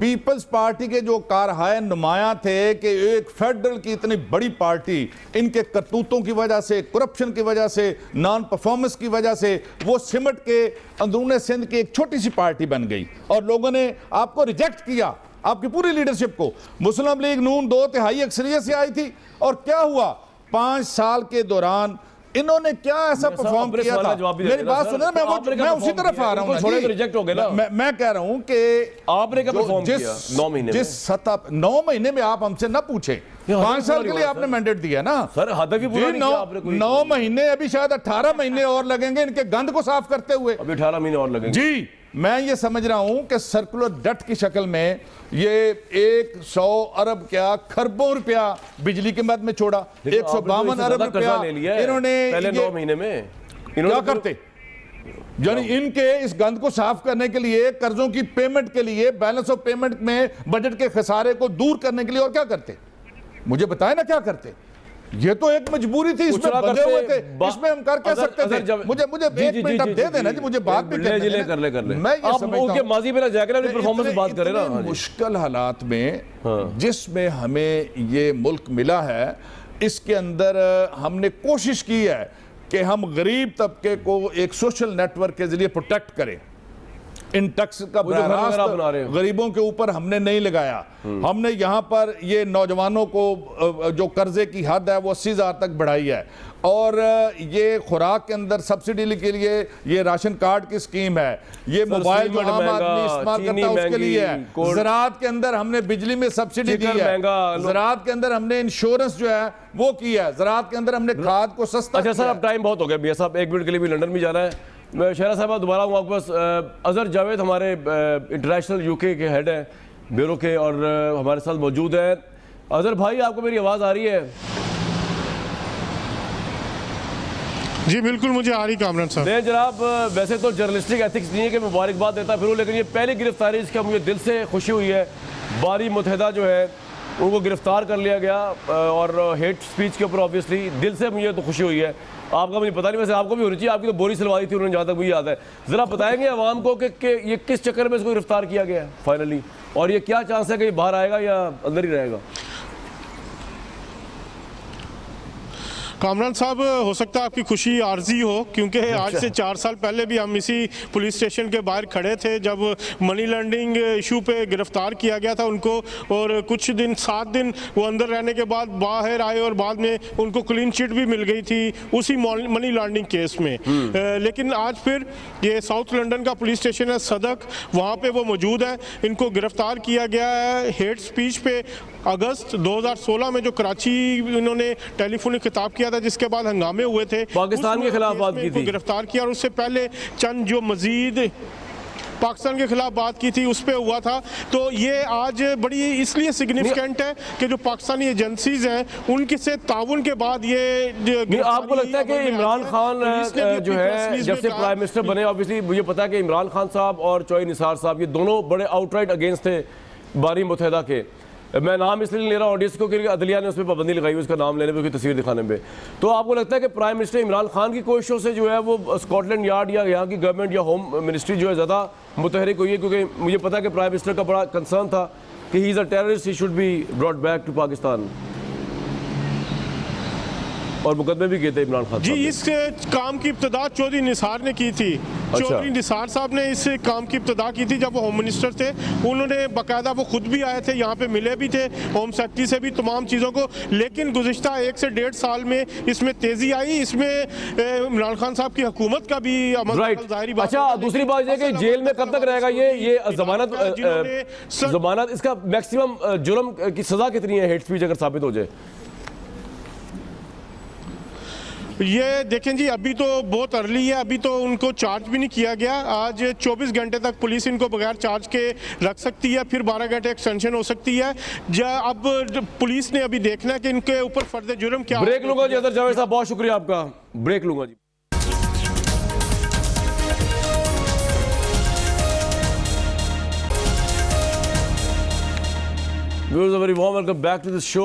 पीपल्स पार्टी के जो कारहाय नुमाया थे कि एक फेडरल की इतनी बड़ी पार्टी इनके करतूतों की वजह से, करप्शन की वजह से, नॉन परफॉर्मेंस की वजह से वो सिमट के अंदरूने सिंध की एक छोटी सी पार्टी बन गई और लोगों ने आपको रिजेक्ट किया, आपकी पूरी लीडरशिप को। मुस्लिम लीग नून 2/3 अक्सरियत से आई थी और क्या हुआ 5 साल के दौरान इन्होंने क्या ऐसा परफॉर्म किया था? मेरी बात सुने, मैं उसी तरफ आ रहा हूं ना, रिजेक्ट हो गए ना। मैं कह रहा हूं कि आपने क्या परफॉर्म किया 9 महीने जिस सतह 9 महीने में आप हमसे ना पूछे, 5 साल के लिए आपने मैंडेट दिया ना सर, हद भी पूरा नहीं किया आपने कोई। 9 महीने, अभी शायद 18 महीने और लगेंगे इनके गंद को साफ करते हुए। अभी 18 महीने और लगेंगे जी। मैं ये समझ रहा हूं कि सर्कुलर डट की शक्ल में ये 100 अरब क्या खरबों रुपया बिजली के मद में छोड़ा, 152 अरब रुपया इन्होंने पहले 9 महीने में क्या करते, यानी इनके इस गंद को साफ करने के लिए, कर्जों की पेमेंट के लिए, बैलेंस ऑफ पेमेंट में बजट के खसारे को दूर करने के लिए और क्या करते? मुझे बताए ना क्या करते। ये तो एक मजबूरी थी, इसमें बंधे हुए थे, इसमें हम कर क्या सकते थे? मुझे 1 मिनट अब दे देना जी, मुझे बात भी कर ले। मैं ये समझता हूं माजी में ना जाकर अपनी परफॉर्मेंस बात करें ना। मुश्किल हालात में जिसमें हमें ये मुल्क मिला है, इसके अंदर हमने कोशिश की है कि हम गरीब तबके को एक सोशल नेटवर्क के जरिए प्रोटेक्ट करें। इन टैक्स का गरीबों के ऊपर हमने नहीं लगाया। हमने यहाँ पर ये नौजवानों को जो कर्जे की हद है वो 80,000 तक बढ़ाई है और ये खुराक के अंदर सब्सिडी के लिए ये राशन कार्ड की स्कीम है, ये मोबाइल जो आम आदमी इस्तेमाल करता है उसके लिए है। ज़राअत के अंदर हमने बिजली में सब्सिडी दी है, ज़राअत के अंदर हमने इंश्योरेंस जो है वो किया है, ज़राअत के अंदर हमने खाद को सस्ता। अच्छा सर, अब टाइम बहुत हो गया भैया साहब, 1 मिनट के लिए भी लंदन भी जाना है। मैं शहरा साहब दोबारा हूँ आपके पास। अजहर जावेद हमारे इंटरनेशनल यूके के हेड हैं ब्यूरो के और हमारे साथ मौजूद हैं। अजहर भाई, आपको मेरी आवाज़ आ रही है? जी बिल्कुल मुझे आ रही कामरान साहब। नहीं जनाब, वैसे तो जर्नलिस्टिक एथिक्स नहीं है कि मुबारकबाद देता फिर, लेकिन ये पहली गिरफ्तारी इसका मुझे दिल से खुशी हुई है। बारी मुतहदा जो है उनको गिरफ्तार कर लिया गया और हेट स्पीच के ऊपर ऑब्वियसली दिल से मुझे तो खुशी हुई है। आपका मुझे पता नहीं, वैसे आपको भी होनी चाहिए, आपकी तो बोरी सिलवाई थी उन्होंने, जहाँ तक मुझे याद है। ज़रा बताएंगे आवाम को कि ये किस चक्कर में इसको गिरफ्तार किया गया है फाइनली, और ये क्या चांस है कि ये बाहर आएगा या अंदर ही रहेगा? कामरान साहब, हो सकता है आपकी खुशी आर्जी हो, क्योंकि आज से 4 साल पहले भी हम इसी पुलिस स्टेशन के बाहर खड़े थे जब मनी लॉन्ड्रिंग इशू पे गिरफ्तार किया गया था उनको, और कुछ दिन 7 दिन वो अंदर रहने के बाद बाहर आए और बाद में उनको क्लीन चिट भी मिल गई थी उसी मनी लॉन्ड्रिंग केस में। लेकिन आज फिर ये साउथ लंदन का पुलिस स्टेशन है सदक, वहाँ पर वो मौजूद है। इनको गिरफ्तार किया गया है हेट स्पीच पे। अगस्त 2016 में जो कराची इन्होंने टेलीफोनिक खिताब किया था जिसके बाद हंगामे हुए थे, पाकिस्तान के खिलाफ बात की थी, गिरफ्तार किया, और उससे पहले चंद जो मजीद पाकिस्तान के खिलाफ बात की थी उस पर हुआ था। तो ये आज बड़ी इसलिए सिग्निफिकेंट है कि जो पाकिस्तानी एजेंसीज हैं उनके से ताउन के बाद ये आपको लगता है कि इमरान खान जो है जब से प्राइम मिनिस्टर बने, ऑब्वियसली मुझे पता है कि इमरान खान साहब और चौई निसार साहब ये दोनों बड़े आउटराइट अगेंस्ट थे बारी मुतहदा के। मैं नाम इसलिए नहीं ले रहा ऑडियंस को क्योंकि अदलिया ने उस पर पाबंदी लगाई हुई उसका नाम लेने पे, उसकी तस्वीर दिखाने पे। तो आपको लगता है कि प्राइम मिनिस्टर इमरान खान की कोशिशों से जो है वो स्कॉटलैंड यार्ड या यहाँ की गवर्नमेंट या होम मिनिस्ट्री जो है ज़्यादा मुतहरिक हुई है? क्योंकि मुझे पता है कि प्राइम मिनिस्टर का बड़ा कंसर्न था कि he is a terrorist, he should be brought back to Pakistan, और मुकदमे भी किए थे इमरान खान जी। इस काम की इब्तिदा चौधरी निसार ने की थी। चौधरी निसार साहब ने इस काम की इब्तिदा की थी जब वो होम मिनिस्टर थे। उन्होंने बाकायदा, वो खुद भी आए थे यहाँ पे, मिले भी थे होम सेक्रेटरी से भी तमाम चीज़ों को। लेकिन गुज़िश्ता 1 से 1.5 साल में इसमें तेज़ी आई, इसमें इमरान खान साहब की हुकूमत का भी अमल ज़ाहिरी बात। अच्छा, दूसरी बात यह कि जेल में कब तक रहेगा ये जमानत इसका मैक्सिमम जुर्म की सज़ा कितनी है हेट स्पीच अगर साबित हो जाए? ये देखें जी, अभी तो बहुत अर्ली है, अभी तो उनको चार्ज भी नहीं किया गया। आज 24 घंटे तक पुलिस इनको बगैर चार्ज के रख सकती है, फिर 12 घंटे एक्सटेंशन हो सकती है। अब पुलिस ने अभी देखना है कि इनके ऊपर फर्द जुर्म क्या। ब्रेक लूंगा जी अदर जावेद साहब, बहुत शुक्रिया आपका, ब्रेक लूंगा जी। Very warm welcome back to this show.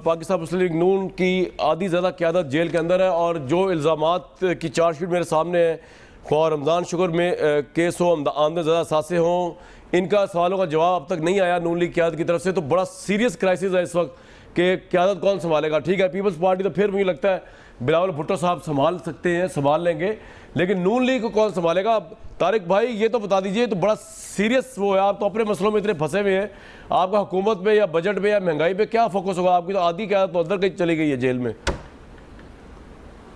Pakistan Muslim League Noon की आधी ज़्यादा क़यादत जेल के अंदर है और जो इल्ज़ामात की चार्जशीट मेरे सामने है, ख्वाह रमज़ान शुगर में केस हो, आमदन ज़्यादा सासे हों, इनका सवालों का जवाब अब तक नहीं आया नून लीग क़यादत की तरफ से, तो बड़ा सीरियस क्राइसिस है इस वक्त कि क़यादत कौन संभालेगा। ठीक है, पीपल्स पार्टी तो फिर मुझे लगता है बिलावल भुट्टो साहब संभाल सकते हैं, संभाल लेंगे, लेकिन नून लीग को कौन संभालेगा? तारिक भाई ये तो बता दीजिए, तो बड़ा सीरियस वो है, आप तो अपने मसलों में इतने फंसे हुए हैं, आपका हुकूमत पे या बजट पे या महंगाई पे क्या फोकस होगा? आपकी तो आधी क़यादत तो अंदर कहीं चली गई है जेल में,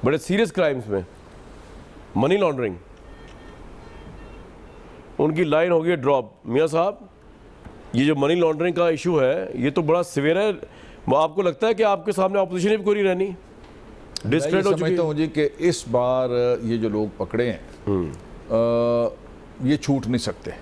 बड़े सीरियस क्राइम्स में, मनी लॉन्ड्रिंग, उनकी लाइन हो गई ड्रॉप। मियाँ साहब, ये जो मनी लॉन्ड्रिंग का इशू है ये तो बड़ा सिवियर है, आपको लगता है कि आपके सामने ऑपोजिशन भी कोई नहीं रहनी? डिस्ट्रेट हो चुकी समझता हूँ जी कि इस बार ये जो लोग पकड़े हैं ये छूट नहीं सकते।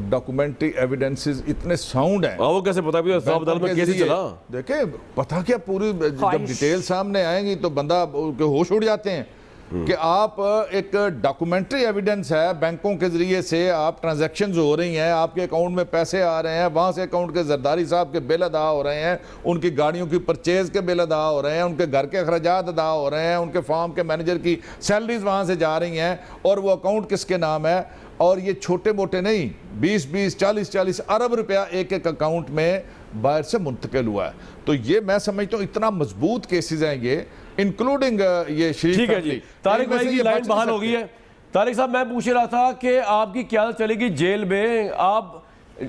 डॉक्यूमेंट्री एविडेंसेस इतने साउंड हैं। वो कैसे पता भी साहब अदालत में केस ही चला? देखे पता क्या, पूरी जब डिटेल सामने आएंगी तो बंदा के होश उड़ जाते हैं कि आप एक डॉक्यूमेंट्री एविडेंस है, बैंकों के जरिए से आप ट्रांजैक्शंस हो रही हैं, आपके अकाउंट में पैसे आ रहे हैं, वहाँ से अकाउंट के जरदारी साहब के बिल अदा हो रहे हैं, उनकी गाड़ियों की परचेज के बिल अदा हो रहे हैं, उनके घर के अखराजात अदा हो रहे हैं, उनके फार्म के मैनेजर की सैलरीज वहाँ से जा रही हैं, और वो अकाउंट किसके नाम है? और ये छोटे मोटे नहीं, 20-20, 40-40 अरब रुपया एक एक अकाउंट में बाहर से मुंतकिल हुआ है। तो ये मैं समझता हूँ इतना मजबूत केसेस हैं ये, इंक्लूडिंग ये शरीफ। ठीक है जी, तारिक भाई की लाइन बहाल हो गई है। तारिक साहब, मैं पूछ रहा था कि आपकी क़यादत चलेगी जेल में, आप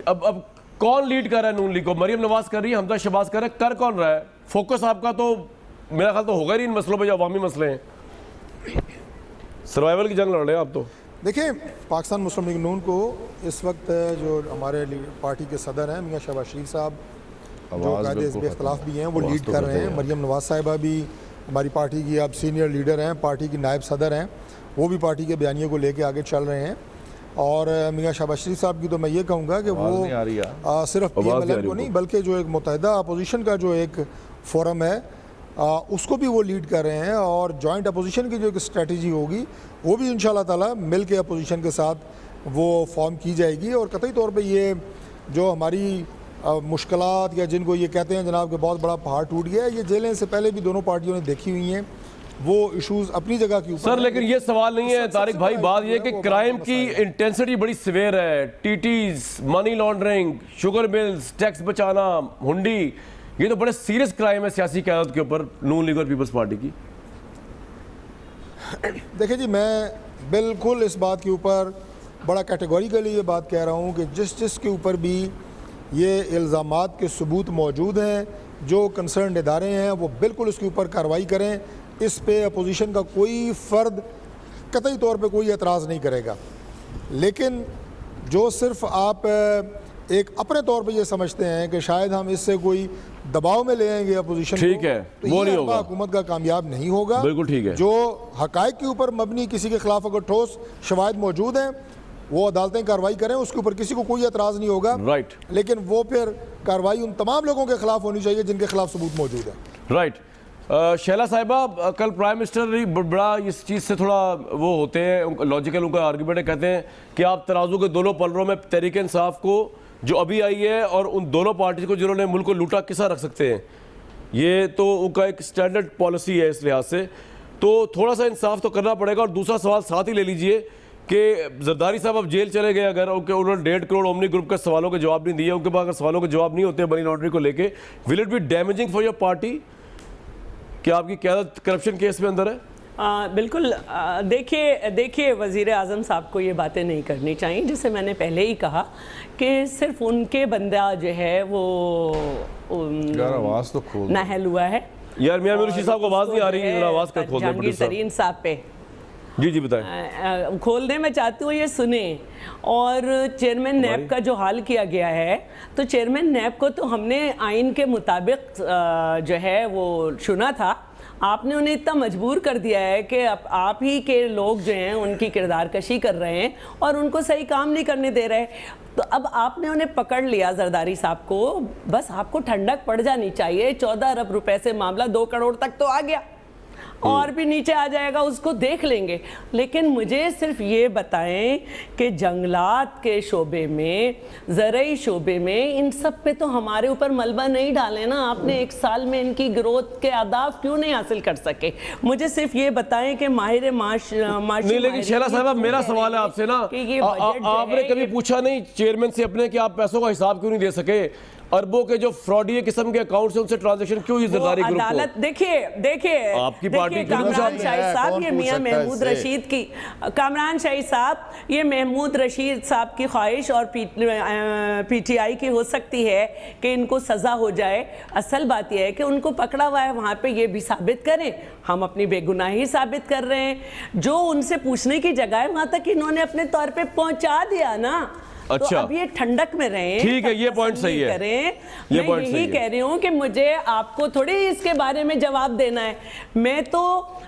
अब कौन लीड कर रहा है नून लीग को? मरियम नवाज कर रही है, हमजा शहबाज कर रहे हैं, कर कौन रहा है? फोकस आपका तो मेरा ख्याल तो होगा ही इन मसलों पर जो अवामी मसले हैं, सर्वाइवल की जंग लड़ रहे हैं आप तो। देखिए, पाकिस्तान मुस्लिम लीग नून को इस वक्त जो हमारे पार्टी के सदर हैं मियाँ शहबाज शरीफ साहब, जो कायदे हिज़्ब इख्तिलाफ भी हैं, वो लीड कर रहे हैं। मरियम नवाज साहिबा भी हमारी पार्टी की अब सीनियर लीडर हैं, पार्टी की नायब सदर हैं, वो भी पार्टी के बयानिए को लेके आगे चल रहे हैं। और मियाँ शहबाज शरीफ साहब की तो मैं ये कहूँगा कि वो सिर्फ PMLN को नहीं बल्कि जो एक मुत्तहिदा अपोजिशन का जो एक फोरम है उसको भी वो लीड कर रहे हैं, और जॉइंट अपोजिशन की जो एक स्ट्रेटजी होगी वो भी इंशाल्लाह ताला मिल के अपोजिशन के साथ वो फॉर्म की जाएगी। और कतई तौर पे ये जो हमारी मुश्किलात या जिनको ये कहते हैं जनाब कि बहुत बड़ा पहाड़ टूट गया, ये जेलें से पहले भी दोनों पार्टियों ने देखी हुई हैं, वो इश्यूज अपनी जगह के ऊपर। सर लेकिन ये सवाल नहीं है तारिक भाई, बात ये कि क्राइम की इंटेंसिटी बड़ी सिवियर है, TTs, money laundering, sugar mills, tax बचाना, हुंडी, ये तो बड़े सीरियस क्राइम है सियासी क़यादत के ऊपर नून लीग और पीपल्स पार्टी की। देखिए जी, मैं बिल्कुल इस बात के ऊपर बड़ा कैटेगोरिकली ये बात कह रहा हूँ कि जिस के ऊपर भी ये इल्ज़ामात के सबूत मौजूद हैं, जो कंसर्न इदारे हैं वो बिल्कुल उसके ऊपर कार्रवाई करें। इस पे अपोजिशन का कोई फ़र्द कतई तौर पे कोई एतराज़ नहीं करेगा, लेकिन जो सिर्फ आप एक अपने तौर पे ये समझते हैं कि शायद हम इससे कोई दबाव में ले आएंगे अपोजिशन, ठीक है, तो वो ये नहीं होगा, हुकूमत का कामयाब नहीं होगा। बिल्कुल ठीक है। जो हकायक के ऊपर मबनी किसी के खिलाफ अगर ठोस शवाहिद मौजूद हैं वो अदालतें कार्रवाई करें, उसके ऊपर किसी को कोई एतराज़ नहीं होगा। राइट, लेकिन वो फिर कार्रवाई उन तमाम लोगों के खिलाफ होनी चाहिए जिनके खिलाफ सबूत मौजूद है। राइट। शैला साहिबा, कल प्राइम मिनिस्टर बड़ा इस चीज़ से थोड़ा वो होते हैं, लॉजिकल उनका आर्ग्यूमेंट है, कहते हैं कि आप तराजू के दोनों पलरों में तहरीक इंसाफ को जो अभी आई है और उन दोनों पार्टी को जिन्होंने मुल्क को लूटा किसा रख सकते हैं। ये तो उनका एक स्टैंडर्ड पॉलिसी है, इस लिहाज से तो थोड़ा सा इंसाफ तो करना पड़ेगा। और दूसरा सवाल साथ ही ले लीजिए कि जरदारी साहब अब जेल चले गए, अगर उन्होंने 1.5 करोड़ ओमनी ग्रुप के सवालों के जवाब नहीं दिए, उनके पास अगर सवालों के जवाब नहीं होते मनी लॉन्ड्रिंग को लेके, will it be damaging for your party? क्या आपकी क़यादत करप्शन केस में अंदर है? बिल्कुल। देखिए वज़ीर आज़म साहब को ये बातें नहीं करनी चाहिए, जैसे मैंने पहले ही कहा कि सिर्फ उनके बंदा जो है वो आवाज़ तो खोल नाहल हुआ है। यार मियां मिर्शी साहब को आवाज़ नहीं आ रही है, आवाज़ कर खोल दें जहांगीर तरीन साहब पे। जी बताएं। खोलने में चाहती हूँ ये सुने। और चेयरमैन नैब का जो हाल किया गया है, तो चेयरमैन नैब को तो हमने आइन के मुताबिक जो है वो चुना था, आपने उन्हें इतना मजबूर कर दिया है कि आप ही के लोग जो हैं उनकी किरदार कशी कर रहे हैं और उनको सही काम नहीं करने दे रहे। तो अब आपने उन्हें पकड़ लिया जरदारी साहब को, बस आपको ठंडक पड़ जानी चाहिए। 14 अरब रुपए से मामला 2 करोड़ तक तो आ गया, और भी नीचे आ जाएगा, उसको देख लेंगे। लेकिन मुझे सिर्फ ये बताएं कि जंगलात के शोबे में, ज़रई शोबे में, इन सब पे तो हमारे ऊपर मलबा नहीं डाले ना। आपने 1 साल में इनकी ग्रोथ के आदाब क्यों नहीं हासिल कर सके? मुझे सिर्फ ये बताएं कि माहिर नहीं, लेकिन शैला साहब मेरा सवाल है आपसे ना, आपने कभी पूछा नहीं चेयरमैन से अपने कि आप पैसों का हिसाब क्यों नहीं दे सके? अरबों के जो फ्रॉडी किस्म के अकाउंट से उनसे ट्रांजैक्शन क्यों हुई जरदारी ग्रुप को? अदालत देखिए आपकी पार्टी कामरान शाहिद साहब, ये मियां महमूद रशीद की, कामरान शाहिद साहब, ये महमूद रशीद साहब की ख्वाहिश और पीटीआई की हो सकती है कि इनको सजा हो जाए। असल बात यह है कि उनको पकड़ा हुआ है वहां पे, ये भी साबित करें। हम अपनी बेगुनाही साबित कर रहे हैं। जो उनसे पूछने की जगह है वहां तक इन्होंने अपने तौर पे पहुंचा दिया ना। अच्छा, तो अब ये ठंडक में रहें, ठीक है, ये पॉइंट सही है। मैं यही कह रही हूँ कि मुझे आपको थोड़ी इसके बारे में जवाब देना है। मैं तो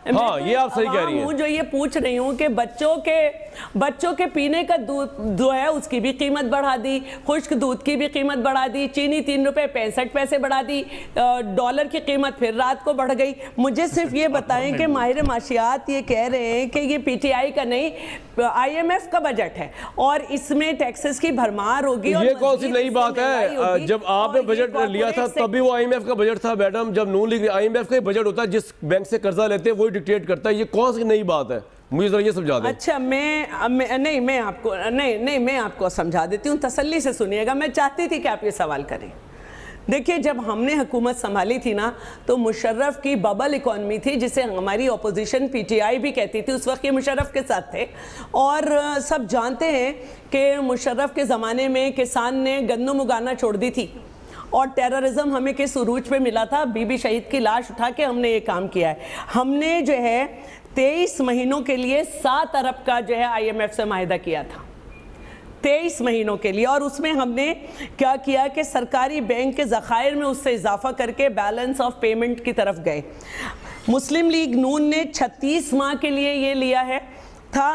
ये आप सही कह रही हैं। जो ये पूछ रही हूँ कि बच्चों के पीने का दूध जो है उसकी भी कीमत बढ़ा दी, खुश्क दूध की भी कीमत बढ़ा दी, चीनी 3 रुपए 65 पैसे बढ़ा दी, डॉलर की कीमत फिर रात को बढ़ गई। मुझे सिर्फ ये बताएं कि माहिर माशियात ये कह रहे हैं कि ये पीटीआई का नहीं, IMF का बजट है और इसमें टैक्सेस की भरमार होगी। ये कौन सी नई बात है? जब आपने बजट लिया था तभी वो IMF का बजट था मैडम। जब नून लीग, IMF का बजट होता है, जिस बैंक से कर्जा लेते हैं वही डिक्टेट करता है। ये कौन सी नई बात है? मुझे जरा ये समझा दें। अच्छा, मैं आपको समझा देती हूँ, तसल्ली से सुनिएगा। मैं चाहती थी कि आप ये सवाल करें। देखिए, जब हमने हुकूमत संभाली थी ना, तो मुशर्रफ की बबल इकॉनमी थी, जिसे हमारी अपोजिशन पीटीआई भी कहती थी। उस वक्त ये मुशर्रफ के साथ थे और सब जानते हैं कि मुशर्रफ के ज़माने में किसान ने गंदम उगाना छोड़ दी थी और टेररिज्म हमें किस उरूज पे मिला था? बीबी शहीद की लाश उठा के हमने ये काम किया है। हमने जो है 23 महीनों के लिए 7 अरब का जो है IMF से माहिदा किया था, 23 महीनों के लिए। और उसमें हमने क्या किया कि सरकारी बैंक के ज़खायर में उससे इजाफा करके बैलेंस ऑफ पेमेंट की तरफ गए। मुस्लिम लीग नून ने 36 माह के लिए ये लिया है था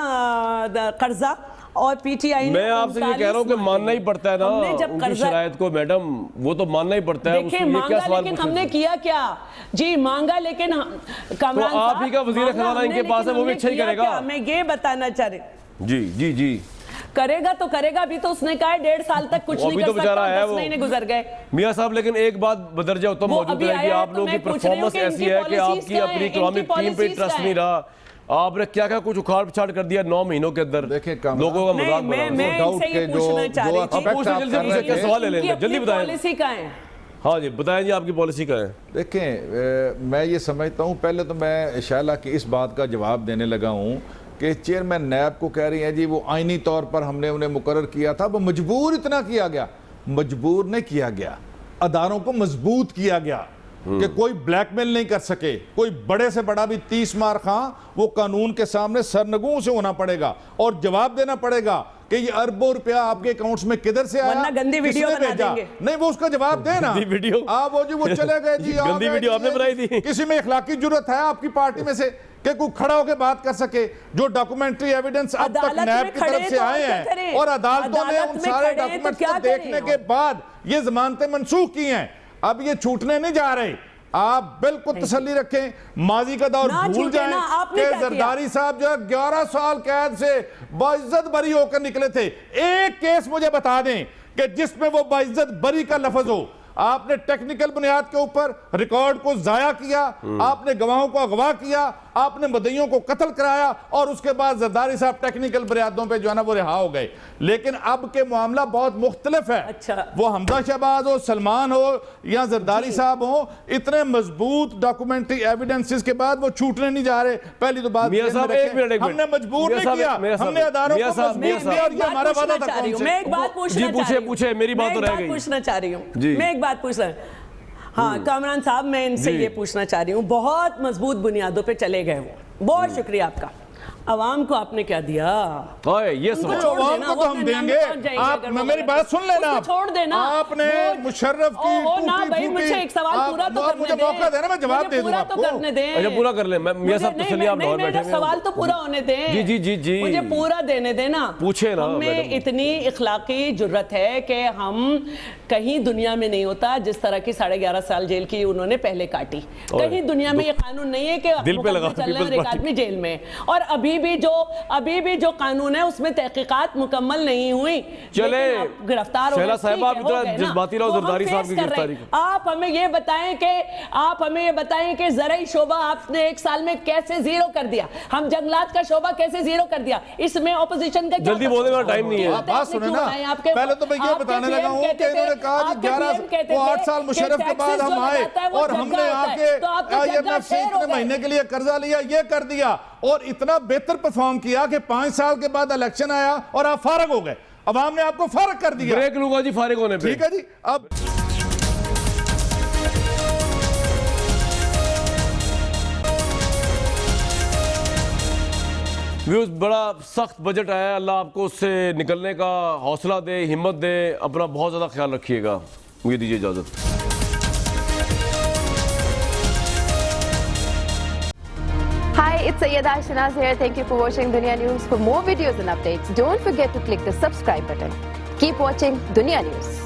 कर्जा, और पीटीआई ने, मैं आपसे ये कह रहा हूँ कि मानना ही पड़ता है ना उनकी शरायत को मैडम, वो तो मानना ही पड़ता है। देखिए, मांगा लेकिन हमने किया क्या जी? मांगा लेकिन तो आप ही का वजीर खजाना इनके पास है, वो भी अच्छा ही करेगा। मैं ये बताना चाह रही। जी जी जी, करेगा तो करेगा। अभी तो उसने कहा है 1.5 साल तक कुछ नहीं कर सकता, 10 महीने गुजर गए। मियां साहब, लेकिन एक बात बदरजा उत्तम मौजूद है कि आप लोगों की परफॉर्मेंस ऐसी है कि आपकी अपनी इकोनॉमिक टीम पे ट्रस्ट नहीं रहा। आपने क्या क्या कुछ उखाड़ पिछाड़ कर दिया 9 महीनों के अंदर। देखिए, लोगों का मजाक बना। मैं इनसे ये पूछना चाह रही थी, सवाल ले लेंगे, जल्दी बताएं। पॉलिसी का है? हाँ जी, बताएं जी, आपकी पॉलिसी का है। देखें, मैं ये समझता हूँ, पहले तो मैं शाला की इस बात का जवाब देने लगा हूँ कि चेयरमैन नैब को कह रही हैं जी वो आईनी तौर पर हमने उन्हें मुकर्रर किया था, वो मजबूर इतना किया गया। मजबूर नहीं किया गया, अदारों को मजबूत किया गया कि कोई ब्लैकमेल नहीं कर सके। कोई बड़े से बड़ा भी 30 मार खां, वो कानून के सामने सरनगुओं से होना पड़ेगा और जवाब देना पड़ेगा कि ये अरबों रुपया आपके अकाउंट्स में किधर से आया, गंदी वीडियो बना देंगे। नहीं, वो उसका जवाब देना। वीडियो आप वो जी वो चले गए जी, गंदी वीडियो आपने बनाई थी। किसी में इखलाकी जरूरत है आपकी पार्टी में से कि कोई खड़ा होकर बात कर सके? जो डॉक्यूमेंट्री एविडेंस अब तक नैब की तरफ से आए हैं और अदालतों ने उन सारे डॉक्यूमेंट्स को देखने के बाद ये जमानतें मनसूख की हैं, अब ये छूटने नहीं जा रहे। आप बिल्कुल तसल्ली रखें, माजी का दौर भूल जाएं कि जरदारी साहब जो 11 साल कैद से बाइज्जत बरी होकर निकले थे। एक केस मुझे बता दें कि जिसमें वो बाइज्जत बरी का लफ्ज हो। आपने टेक्निकल बुनियाद के ऊपर रिकॉर्ड को जाया किया, आपने गवाहों को अगवा किया, आपने मदइयों को कत्ल कराया और उसके बाद जरदारी साहब टेक्निकल बुनियादों पे जो है ना वो रिहा हो गए। लेकिन अब के मामला बहुत मुख्तलिफ है। अच्छा। वो हमजा शहबाज हो, सलमान हो या जरदारी साहब हो, इतने मजबूत डॉक्यूमेंट्री एविडेंसेस के बाद वो छूटने नहीं जा रहे। पहली तो बात हमने मजबूर नहीं किया, हमने अदारों को मजबूत किया और ये हमारा वादा था। मैं एक बात पूछे, मेरी बात तो रह गई। पूछना चाह रही हूँ, मैं एक बात पूछ रहा हूँ। हाँ कामरान साहब, मैं इनसे ये पूछना चाह रही हूँ, बहुत मजबूत बुनियादों पे चले गए वो, बहुत शुक्रिया आपका। अवाम को आपने क्या दिया? ओए, ये उनको सवाल छोड़ अवाम देना, को वो तो हम अपने नाम देंगे। पे पहुंच जाएंगे आप अगर वो मेरी गलत बात सुन लेना। उसको छोड़ देना। आपने मुशर्रफ की ओ ना टूटी भाई, फूटी- मुझे एक सवाल पूरा तो आप करने मुझे दे। मौका देना, मैं जवाब मुझे दे दूं पूरा तो आपको। करने दे। अच्छा, पूरा कर ले। मैं मुझे- साहब नहीं, तसल्ली आप नहीं, लाहौर मेरा बैठे हैं। सवाल तो पूरा होने दें। जी। मुझे पूरा देने देना। पूछे ना, हमें मैडम। इतनी इखलाकी जुर्रत है कि हम कहीं दुनिया में नहीं होता जिस तरह की 11.5 साल जेल की उन्होंने पहले काटी। कहीं दुनिया में ये कानून नहीं है कि दिल पे लगा मुकदमे चल रहे हैं और पीपल्स एक पार्टी। आदमी जेल में। और अभी भी जो कानून है उसमें तहकीकात मुकम्मल नहीं हुई। चले, लेकिन आप गिरफ्तार हो गए, शहला ठीक साहिबा, है, आप हो इतना गए ना। जज्बाती रहो, तो हम जरदारी साहब फेस की कर रहे गिरफ्तारी हैं। आप हमें ये बताएं कि ज़राई शोबा आपने 1 साल में कैसे जीरो कर दिया, हम जंगलात का शोबा कैसे जीरो कर दिया, इसमें ऑपोजिशन का क्या जल्दी बोलने वाला टाइम नहीं है। आप बात सुने ना, पहले तो मैं ये बताने लगा हूँ कि इन्होंने कहा कि 8 साल मुशर्रफ के बाद हम आए और हमने आके IMF से इतने महीने के लिए कर्जा लिया, ये कर दिया और इतना बेहतर परफॉर्म किया कि 5 साल के बाद इलेक्शन आया और आप फारग हो गए। अवाम ने आपको फारग कर दिया। ब्रेक लूंगा जी फारिग होने पे। ठीक है जी। अब व्यूज, बड़ा सख्त बजट आया। अल्लाह आपको उससे निकलने का हौसला दे, हिम्मत दे। अपना बहुत ज़्यादा ख्याल रखिएगा। मुझे दीजिए इजाज़त। Hi, it's Sayyeda Shanaz here. Thank you for watching Dunya News. For more videos and updates, don't forget to click the subscribe button. Keep watching Dunya News.